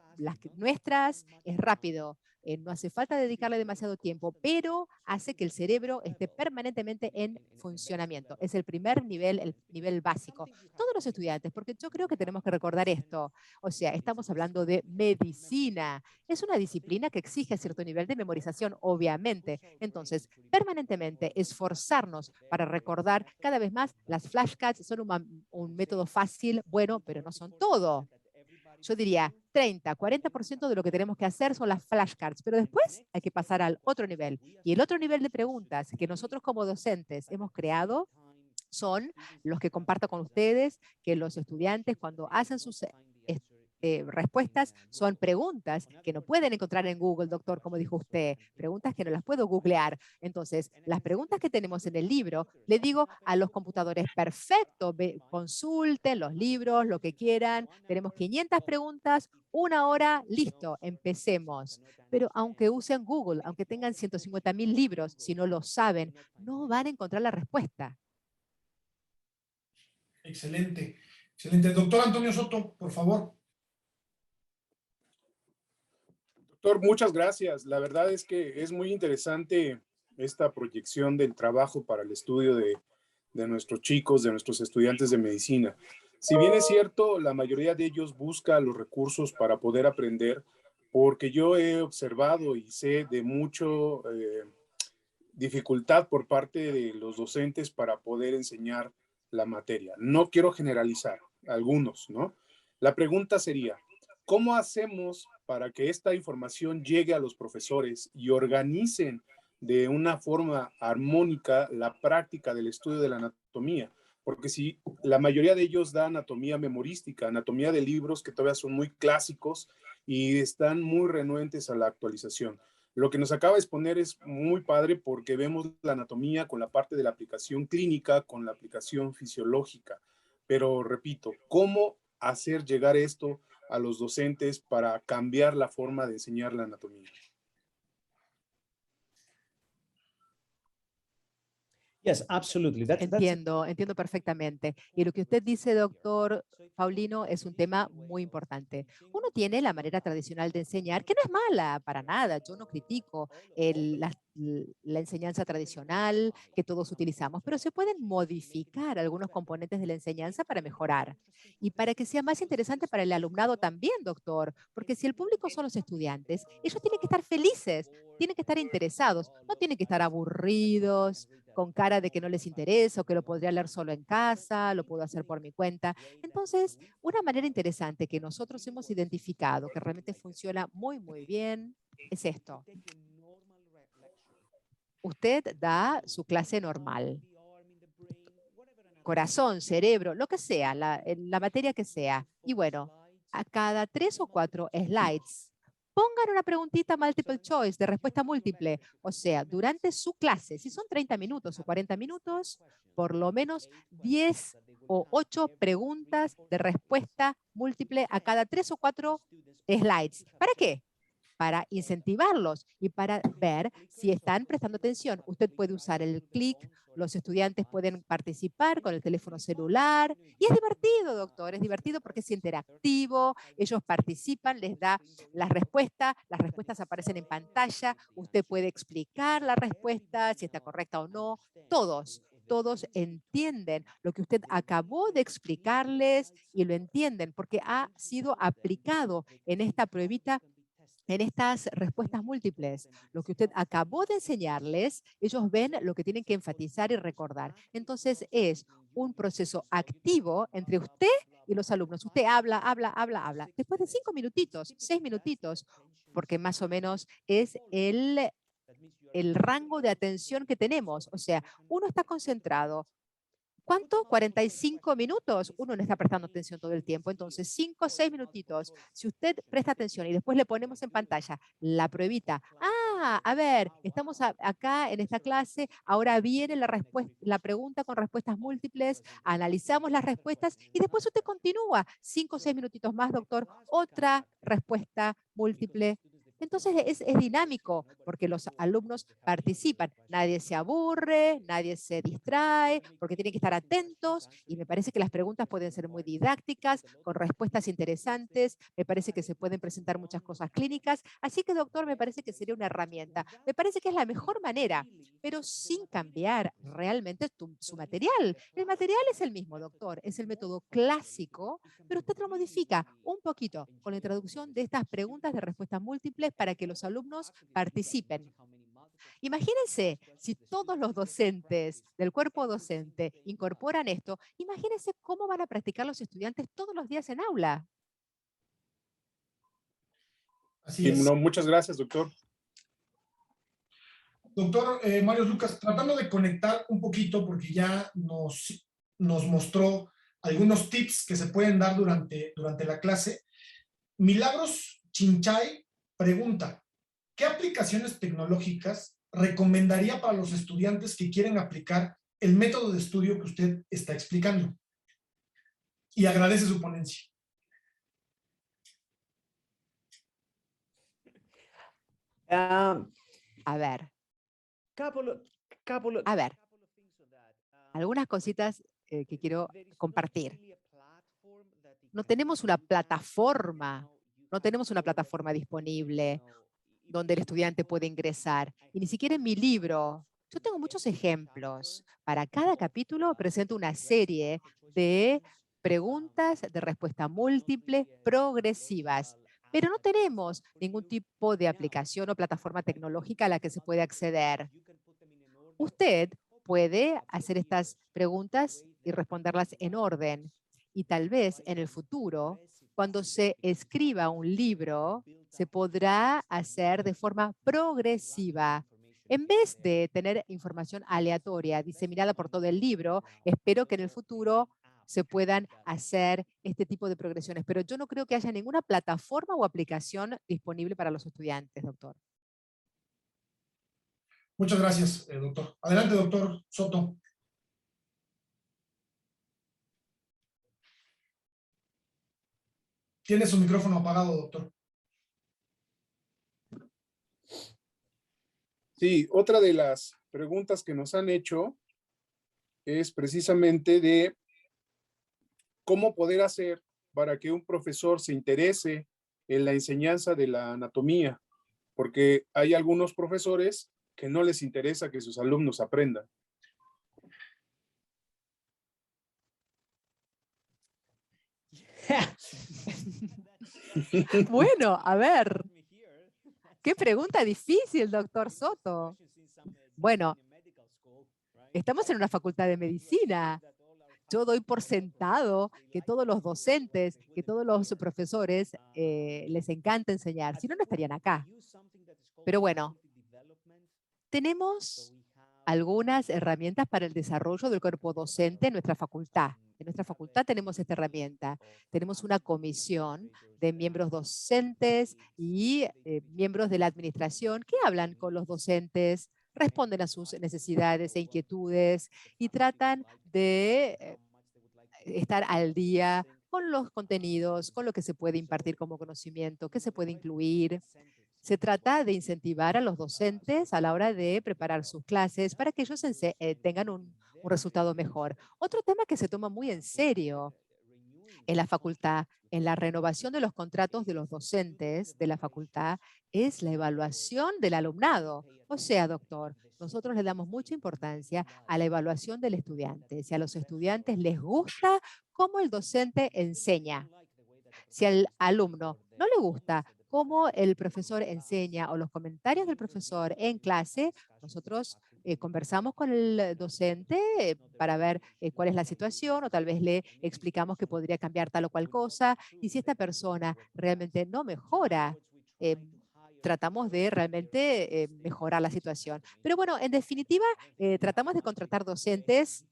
nuestras. Es rápido. No hace falta dedicarle demasiado tiempo, pero hace que el cerebro esté permanentemente en funcionamiento. Es el primer nivel, el nivel básico. Todos los estudiantes, porque yo creo que tenemos que recordar esto. O sea, estamos hablando de medicina. Es una disciplina que exige cierto nivel de memorización, obviamente. Entonces, permanentemente esforzarnos para recordar cada vez más. Las flashcards son un método fácil, bueno, pero no son todo. Yo diría 30, 40% de lo que tenemos que hacer son las flashcards, pero después hay que pasar al otro nivel. Y el otro nivel de preguntas que nosotros como docentes hemos creado son los que comparto con ustedes, que los estudiantes cuando hacen sus respuestas son preguntas que no pueden encontrar en Google, doctor, como dijo usted, preguntas que no las puedo googlear. Entonces, las preguntas que tenemos en el libro, le digo a los computadores, perfecto, consulten los libros, lo que quieran, tenemos 500 preguntas, 1 hora, listo, empecemos. Pero aunque usen Google, aunque tengan 150.000 libros, si no lo saben, no van a encontrar la respuesta. Excelente, excelente. Doctor Antonio Soto, por favor. Doctor, muchas gracias. La verdad es que es muy interesante esta proyección del trabajo para el estudio de nuestros chicos, de nuestros estudiantes de medicina. Si bien es cierto, la mayoría de ellos busca los recursos para poder aprender, porque yo he observado y sé de mucho dificultad por parte de los docentes para poder enseñar la materia. No quiero generalizar, algunos, ¿no? La pregunta sería, ¿cómo hacemos para que esta información llegue a los profesores y organicen de una forma armónica la práctica del estudio de la anatomía? Porque si la mayoría de ellos da anatomía memorística, anatomía de libros que todavía son muy clásicos y están muy renuentes a la actualización. Lo que nos acaba de exponer es muy padre porque vemos la anatomía con la parte de la aplicación clínica, con la aplicación fisiológica. Pero repito, ¿cómo hacer llegar esto a los docentes para cambiar la forma de enseñar la anatomía? Yes, absolutely. Entiendo perfectamente. Y lo que usted dice, doctor Paulino, es un tema muy importante. Uno tiene la manera tradicional de enseñar, que no es mala para nada. Yo no critico la enseñanza tradicional que todos utilizamos, pero se pueden modificar algunos componentes de la enseñanza para mejorar y para que sea más interesante para el alumnado también, doctor, porque si el público son los estudiantes, ellos tienen que estar felices, tienen que estar interesados, no tienen que estar aburridos, con cara de que no les interesa o que lo podría leer solo en casa, lo puedo hacer por mi cuenta. Entonces, una manera interesante que nosotros hemos identificado, que realmente funciona muy, muy bien, es esto. Usted da su clase normal. Corazón, cerebro, lo que sea, la materia que sea. Y bueno, a cada 3 o 4 slides, pongan una preguntita multiple choice de respuesta múltiple. O sea, durante su clase, si son 30 minutos o 40 minutos, por lo menos 10 o 8 preguntas de respuesta múltiple a cada 3 o 4 slides. ¿Para qué? Para incentivarlos y para ver si están prestando atención. Usted puede usar el clic, los estudiantes pueden participar con el teléfono celular y es divertido, doctor, es divertido porque es interactivo, ellos participan, les da las respuestas aparecen en pantalla, usted puede explicar la respuesta, si está correcta o no, todos entienden lo que usted acabó de explicarles y lo entienden porque ha sido aplicado en esta pruebita, en estas respuestas múltiples. Lo que usted acabó de enseñarles, ellos ven lo que tienen que enfatizar y recordar. Entonces es un proceso activo entre usted y los alumnos. Usted habla. Después de 5 minutitos, 6 minutitos, porque más o menos es el rango de atención que tenemos. O sea, uno está concentrado. ¿Cuánto? 45 minutos. Uno no está prestando atención todo el tiempo. Entonces, 5 o 6 minutitos. Si usted presta atención y después le ponemos en pantalla la pruebita. A ver, estamos acá en esta clase. Ahora viene la pregunta con respuestas múltiples. Analizamos las respuestas y después usted continúa. 5 o 6 minutitos más, doctor. Otra respuesta múltiple. Entonces es dinámico porque los alumnos participan. Nadie se aburre, nadie se distrae, porque tienen que estar atentos y me parece que las preguntas pueden ser muy didácticas, con respuestas interesantes. Me parece que se pueden presentar muchas cosas clínicas. Así que, doctor, me parece que sería una herramienta. Me parece que es la mejor manera, pero sin cambiar realmente su material. El material es el mismo, doctor. Es el método clásico, pero usted lo modifica un poquito con la introducción de estas preguntas de respuestas múltiples para que los alumnos participen. Imagínense si todos los docentes del cuerpo docente incorporan esto, imagínense cómo van a practicar los estudiantes todos los días en aula. Así es. No, muchas gracias, doctor. Doctor Mario Lucas, tratando de conectar un poquito, porque ya nos mostró algunos tips que se pueden dar durante la clase. Milagros Chinchay pregunta, ¿qué aplicaciones tecnológicas recomendaría para los estudiantes que quieren aplicar el método de estudio que usted está explicando? Y agradece su ponencia. A ver, algunas cositas que quiero compartir. No tenemos una plataforma disponible donde el estudiante puede ingresar. Y ni siquiera en mi libro. Yo tengo muchos ejemplos. Para cada capítulo presento una serie de preguntas de respuesta múltiple progresivas. Pero no tenemos ningún tipo de aplicación o plataforma tecnológica a la que se puede acceder. Usted puede hacer estas preguntas y responderlas en orden. Y tal vez en el futuro, cuando se escriba un libro, se podrá hacer de forma progresiva. En vez de tener información aleatoria diseminada por todo el libro, espero que en el futuro se puedan hacer este tipo de progresiones. Pero yo no creo que haya ninguna plataforma o aplicación disponible para los estudiantes, doctor. Muchas gracias, doctor. Adelante, doctor Soto. Tiene su micrófono apagado, doctor. Sí, otra de las preguntas que nos han hecho es precisamente de cómo poder hacer para que un profesor se interese en la enseñanza de la anatomía, porque hay algunos profesores que no les interesa que sus alumnos aprendan. Bueno, a ver. Qué pregunta difícil, doctor Soto. Bueno, estamos en una facultad de medicina. Yo doy por sentado que todos los docentes, que todos los profesores les encanta enseñar, si no, no estarían acá. Pero bueno, tenemos algunas herramientas para el desarrollo del cuerpo docente en nuestra facultad. En nuestra facultad tenemos esta herramienta. Tenemos una comisión de miembros docentes y miembros de la administración que hablan con los docentes, responden a sus necesidades e inquietudes y tratan de estar al día con los contenidos, con lo que se puede impartir como conocimiento, qué se puede incluir. Se trata de incentivar a los docentes a la hora de preparar sus clases para que ellos tengan un resultado mejor. Otro tema que se toma muy en serio en la facultad, en la renovación de los contratos de los docentes de la facultad, es la evaluación del alumnado. O sea, doctor, nosotros le damos mucha importancia a la evaluación del estudiante. Si a los estudiantes les gusta cómo el docente enseña, si al alumno no le gusta cómo el profesor enseña o los comentarios del profesor en clase, nosotros conversamos con el docente para ver cuál es la situación o tal vez le explicamos que podría cambiar tal o cual cosa. Y si esta persona realmente no mejora, eh, tratamos de realmente mejorar la situación. Pero bueno, en definitiva, tratamos de contratar docentes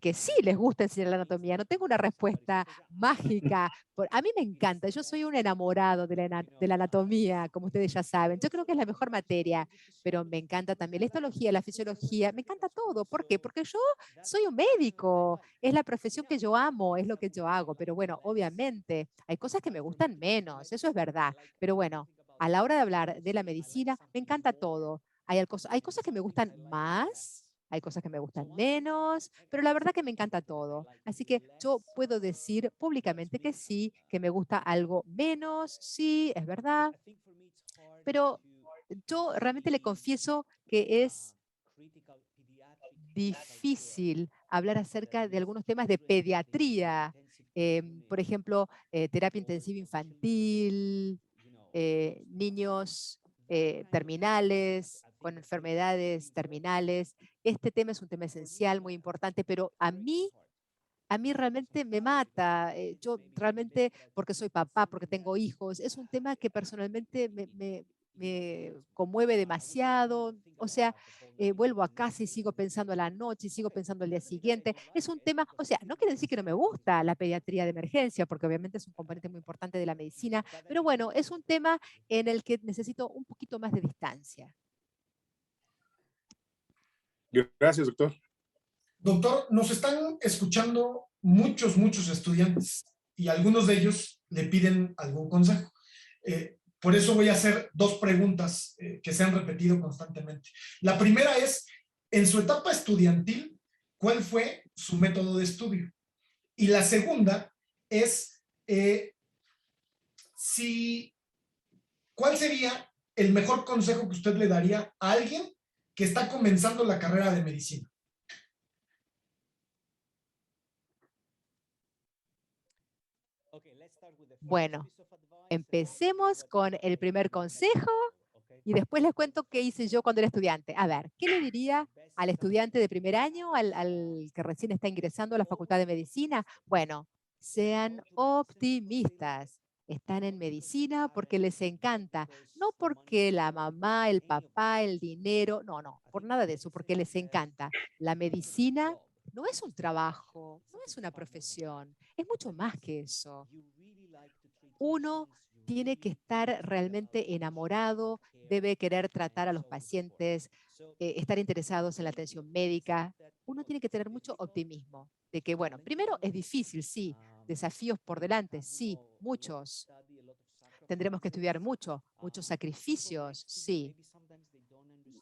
que sí les gusta enseñar la anatomía. No tengo una respuesta mágica. A mí me encanta. Yo soy un enamorado de la anatomía, como ustedes ya saben. Yo creo que es la mejor materia, pero me encanta también la histología, la fisiología. Me encanta todo. ¿Por qué? Porque yo soy un médico. Es la profesión que yo amo, es lo que yo hago. Pero bueno, obviamente hay cosas que me gustan menos. Eso es verdad. Pero bueno, a la hora de hablar de la medicina, me encanta todo. Hay cosas que me gustan más, hay cosas que me gustan menos, pero la verdad que me encanta todo. Así que yo puedo decir públicamente que sí, que me gusta algo menos, sí, es verdad, pero yo realmente le confieso que es difícil hablar acerca de algunos temas de pediatría, por ejemplo, terapia intensiva infantil, niños terminales, con enfermedades terminales. Este tema es un tema esencial, muy importante, pero a mí realmente me mata. Yo realmente, porque soy papá, porque tengo hijos, es un tema que personalmente me conmueve demasiado. O sea, vuelvo a casa y sigo pensando a la noche y sigo pensando al día siguiente. Es un tema, o sea, no quiere decir que no me gusta la pediatría de emergencia, porque obviamente es un componente muy importante de la medicina, pero bueno, es un tema en el que necesito un poquito más de distancia. Gracias, doctor. Doctor, nos están escuchando muchos estudiantes y algunos de ellos le piden algún consejo. Por eso voy a hacer dos preguntas que se han repetido constantemente. La primera es, en su etapa estudiantil, ¿cuál fue su método de estudio? Y la segunda es, ¿cuál sería el mejor consejo que usted le daría a alguien que está comenzando la carrera de medicina? Bueno, empecemos con el primer consejo y después les cuento qué hice yo cuando era estudiante. A ver, ¿qué le diría al estudiante de primer año, al que recién está ingresando a la Facultad de Medicina? Bueno, sean optimistas. Están en medicina porque les encanta, no porque la mamá, el papá, el dinero, no, por nada de eso, porque les encanta. La medicina no es un trabajo, no es una profesión, es mucho más que eso. Uno tiene que estar realmente enamorado, debe querer tratar a los pacientes, estar interesados en la atención médica. Uno tiene que tener mucho optimismo de que, bueno, primero es difícil, sí, desafíos por delante, sí, muchos. Tendremos que estudiar muchos sacrificios, sí.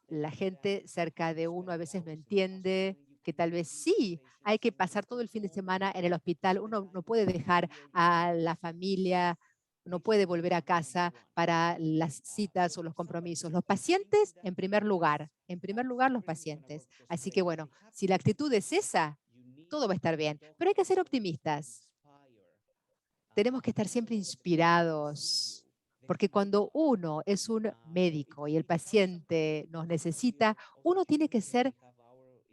La gente cerca de uno a veces no entiende que tal vez sí, hay que pasar todo el fin de semana en el hospital. Uno no puede dejar a la familia, no puede volver a casa para las citas o los compromisos. Los pacientes en primer lugar los pacientes. Así que bueno, si la actitud es esa, todo va a estar bien, pero hay que ser optimistas. Tenemos que estar siempre inspirados, porque cuando uno es un médico y el paciente nos necesita, uno tiene que ser,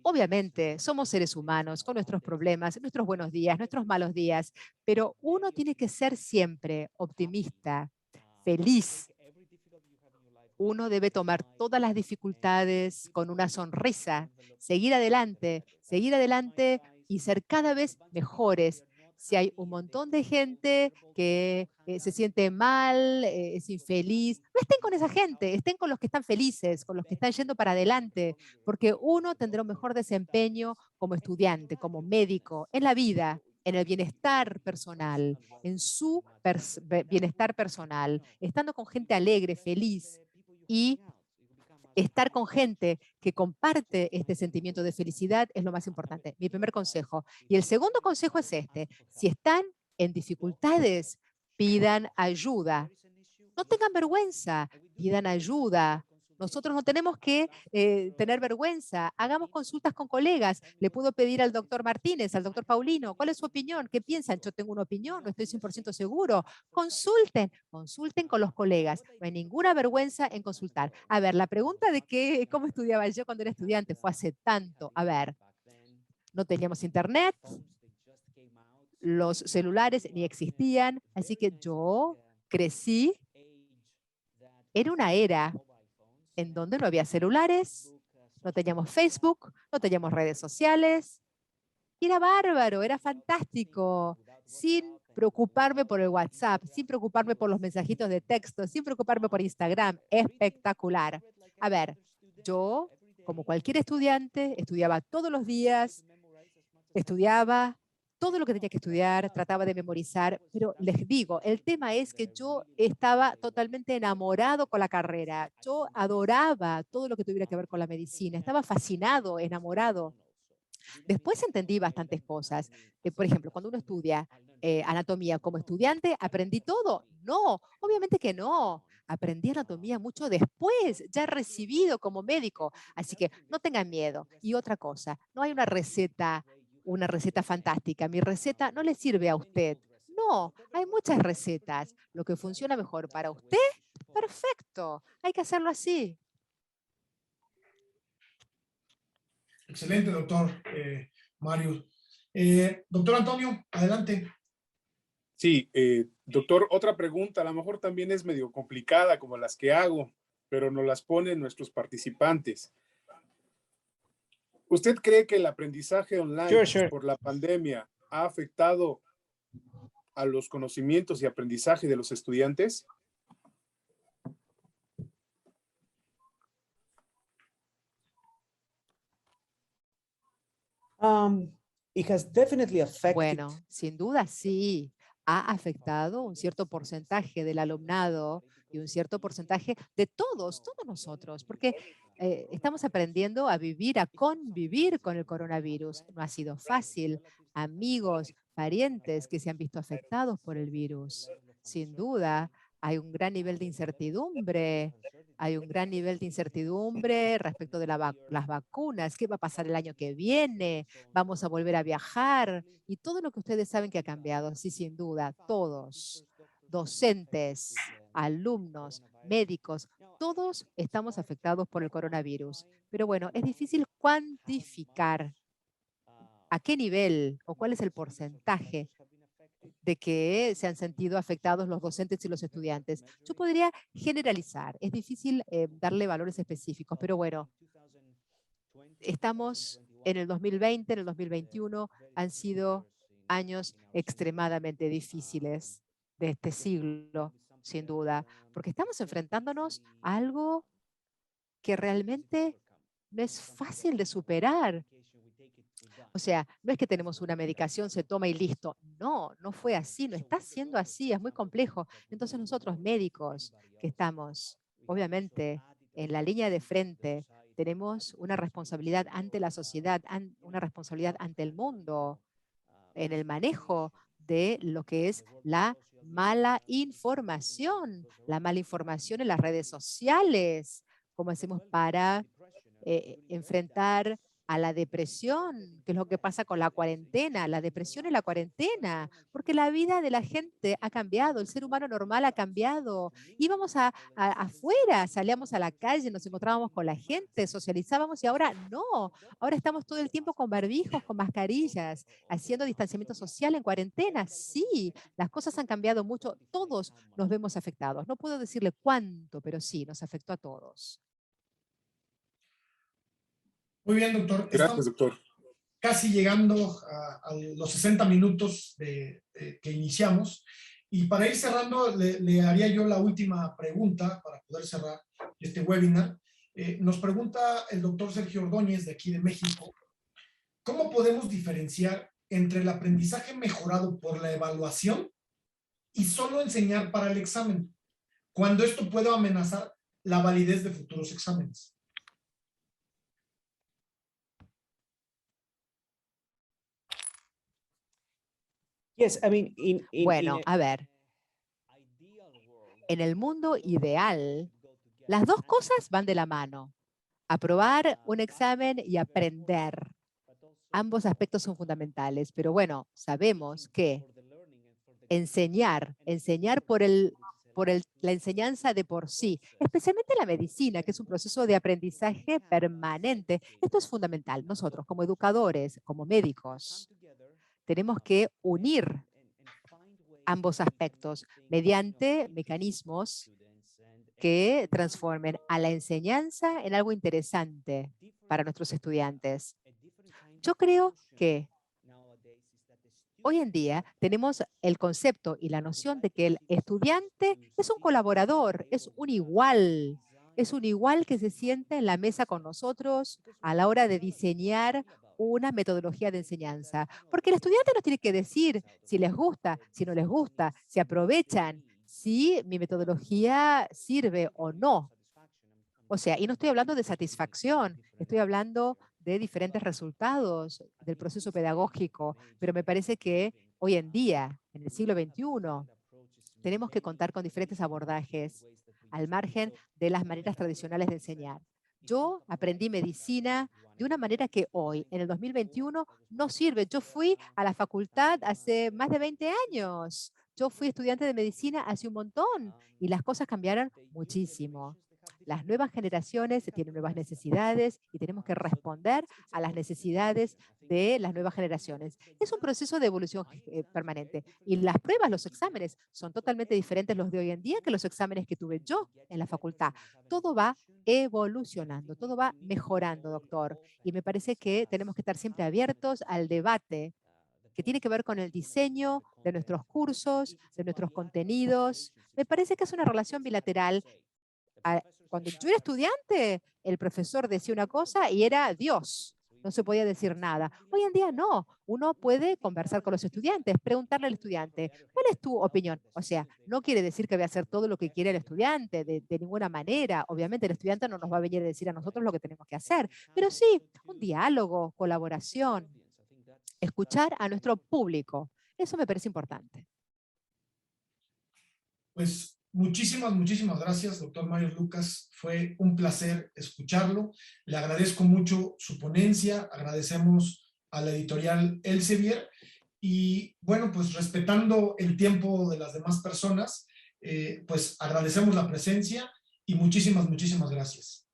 obviamente, somos seres humanos con nuestros problemas, nuestros buenos días, nuestros malos días, pero uno tiene que ser siempre optimista, feliz. Uno debe tomar todas las dificultades con una sonrisa, seguir adelante y ser cada vez mejores. Si hay un montón de gente que se siente mal, es infeliz, no estén con esa gente, estén con los que están felices, con los que están yendo para adelante, porque uno tendrá un mejor desempeño como estudiante, como médico, en la vida, en el bienestar personal, en su bienestar personal, estando con gente alegre, feliz y estar con gente que comparte este sentimiento de felicidad es lo más importante. Mi primer consejo. Y el segundo consejo es este. Si están en dificultades, pidan ayuda. No tengan vergüenza, pidan ayuda. Nosotros no tenemos que tener vergüenza. Hagamos consultas con colegas. Le puedo pedir al doctor Martínez, al doctor Paulino, ¿cuál es su opinión? ¿Qué piensan? Yo tengo una opinión, no estoy 100% seguro. Consulten con los colegas. No hay ninguna vergüenza en consultar. A ver, la pregunta de cómo estudiaba yo cuando era estudiante fue hace tanto. A ver, no teníamos internet, los celulares ni existían, así que yo crecí en una era en donde no había celulares, no teníamos Facebook, no teníamos redes sociales. Y era bárbaro, era fantástico, sin preocuparme por el WhatsApp, sin preocuparme por los mensajitos de texto, sin preocuparme por Instagram. Espectacular. A ver, yo, como cualquier estudiante, estudiaba todos los días, estudiaba todo lo que tenía que estudiar, trataba de memorizar, pero les digo, el tema es que yo estaba totalmente enamorado con la carrera. Yo adoraba todo lo que tuviera que ver con la medicina, estaba fascinado, enamorado. Después entendí bastantes cosas. Por ejemplo, cuando uno estudia anatomía como estudiante, ¿aprendí todo? No, obviamente que no. Aprendí anatomía mucho después, ya recibido como médico. Así que no tengan miedo. Y otra cosa, no hay una receta fantástica. Mi receta no le sirve a usted. No, hay muchas recetas. Lo que funciona mejor para usted, perfecto. Hay que hacerlo así. Excelente, doctor Mario. Doctor Antonio, adelante. Sí, doctor, otra pregunta, a lo mejor también es medio complicada como las que hago, pero nos las ponen nuestros participantes. ¿Usted cree que el aprendizaje online Sure. por la pandemia ha afectado a los conocimientos y aprendizaje de los estudiantes? It has definitely affected. Bueno, sin duda sí, ha afectado un cierto porcentaje del alumnado y un cierto porcentaje de todos nosotros, porque estamos aprendiendo a vivir, a convivir con el coronavirus. No ha sido fácil. Amigos, parientes que se han visto afectados por el virus. Sin duda, hay un gran nivel de incertidumbre. Hay un gran nivel de incertidumbre respecto de las vacunas. ¿Qué va a pasar el año que viene? ¿Vamos a volver a viajar? Y todo lo que ustedes saben que ha cambiado, sí, sin duda, todos, docentes, alumnos, médicos, todos estamos afectados por el coronavirus. Pero bueno, es difícil cuantificar a qué nivel o cuál es el porcentaje de que se han sentido afectados los docentes y los estudiantes. Yo podría generalizar, es difícil darle valores específicos, pero bueno, estamos en el 2020, en el 2021, han sido años extremadamente difíciles de este siglo, sin duda, porque estamos enfrentándonos a algo que realmente no es fácil de superar. O sea, no es que tenemos una medicación, se toma y listo. No, no fue así, no está siendo así, es muy complejo. Entonces nosotros médicos que estamos, obviamente, en la línea de frente, tenemos una responsabilidad ante la sociedad, una responsabilidad ante el mundo, en el manejo de lo que es la mala información en las redes sociales. ¿Cómo hacemos para enfrentar a la depresión? ¿Qué es lo que pasa con la cuarentena? La depresión en la cuarentena, porque la vida de la gente ha cambiado, el ser humano normal ha cambiado. Íbamos afuera, salíamos a la calle, nos encontrábamos con la gente, socializábamos y ahora no. Ahora estamos todo el tiempo con barbijos, con mascarillas, haciendo distanciamiento social en cuarentena. Sí, las cosas han cambiado mucho, todos nos vemos afectados. No puedo decirle cuánto, pero sí, nos afectó a todos. Muy bien, doctor. Gracias, doctor. casi llegando a los 60 minutos que iniciamos. Y para ir cerrando, le haría yo la última pregunta para poder cerrar este webinar. Nos pregunta el doctor Sergio Ordóñez, de aquí de México, ¿cómo podemos diferenciar entre el aprendizaje mejorado por la evaluación y solo enseñar para el examen, cuando esto puede amenazar la validez de futuros exámenes? Yes, I mean, Bueno, a ver, en el mundo ideal, las dos cosas van de la mano. Aprobar un examen y aprender. Ambos aspectos son fundamentales, pero bueno, sabemos que enseñar por la enseñanza de por sí, especialmente la medicina, que es un proceso de aprendizaje permanente, esto es fundamental. Nosotros, como educadores, como médicos, tenemos que unir ambos aspectos mediante mecanismos que transformen a la enseñanza en algo interesante para nuestros estudiantes. Yo creo que hoy en día tenemos el concepto y la noción de que el estudiante es un colaborador, es un igual que se siente en la mesa con nosotros a la hora de diseñar una metodología de enseñanza. Porque el estudiante nos tiene que decir si les gusta, si no les gusta, si aprovechan, si mi metodología sirve o no. O sea, y no estoy hablando de satisfacción, estoy hablando de diferentes resultados del proceso pedagógico, pero me parece que hoy en día, en el siglo XXI, tenemos que contar con diferentes abordajes al margen de las maneras tradicionales de enseñar. Yo aprendí medicina de una manera que hoy, en el 2021, no sirve. Yo fui a la facultad hace más de 20 años. Yo fui estudiante de medicina hace un montón y las cosas cambiaron muchísimo. Las nuevas generaciones tienen nuevas necesidades y tenemos que responder a las necesidades de las nuevas generaciones. Es un proceso de evolución permanente. Y las pruebas, los exámenes, son totalmente diferentes los de hoy en día que los exámenes que tuve yo en la facultad. Todo va evolucionando, todo va mejorando, doctor. Y me parece que tenemos que estar siempre abiertos al debate que tiene que ver con el diseño de nuestros cursos, de nuestros contenidos. Me parece que es una relación bilateral. Cuando yo era estudiante, el profesor decía una cosa y era Dios. No se podía decir nada. Hoy en día no. Uno puede conversar con los estudiantes, preguntarle al estudiante, ¿cuál es tu opinión? O sea, no quiere decir que voy a hacer todo lo que quiere el estudiante, de ninguna manera. Obviamente el estudiante no nos va a venir a decir a nosotros lo que tenemos que hacer, pero sí un diálogo, colaboración, escuchar a nuestro público. Eso me parece importante. Pues muchísimas gracias, doctor Mario Lucas. Fue un placer escucharlo. Le agradezco mucho su ponencia. Agradecemos a la editorial Elsevier. Y bueno, pues respetando el tiempo de las demás personas, pues agradecemos la presencia y muchísimas gracias.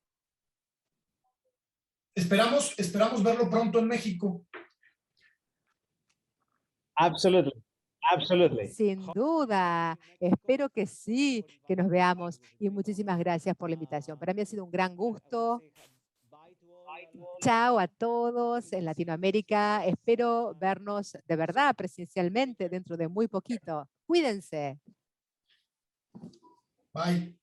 Esperamos verlo pronto en México. absolutely, absolutely. Sin duda, espero que sí, que nos veamos. Y muchísimas gracias por la invitación. Para mí ha sido un gran gusto. Chao a todos en Latinoamérica. Espero vernos de verdad presencialmente dentro de muy poquito. Cuídense. Bye.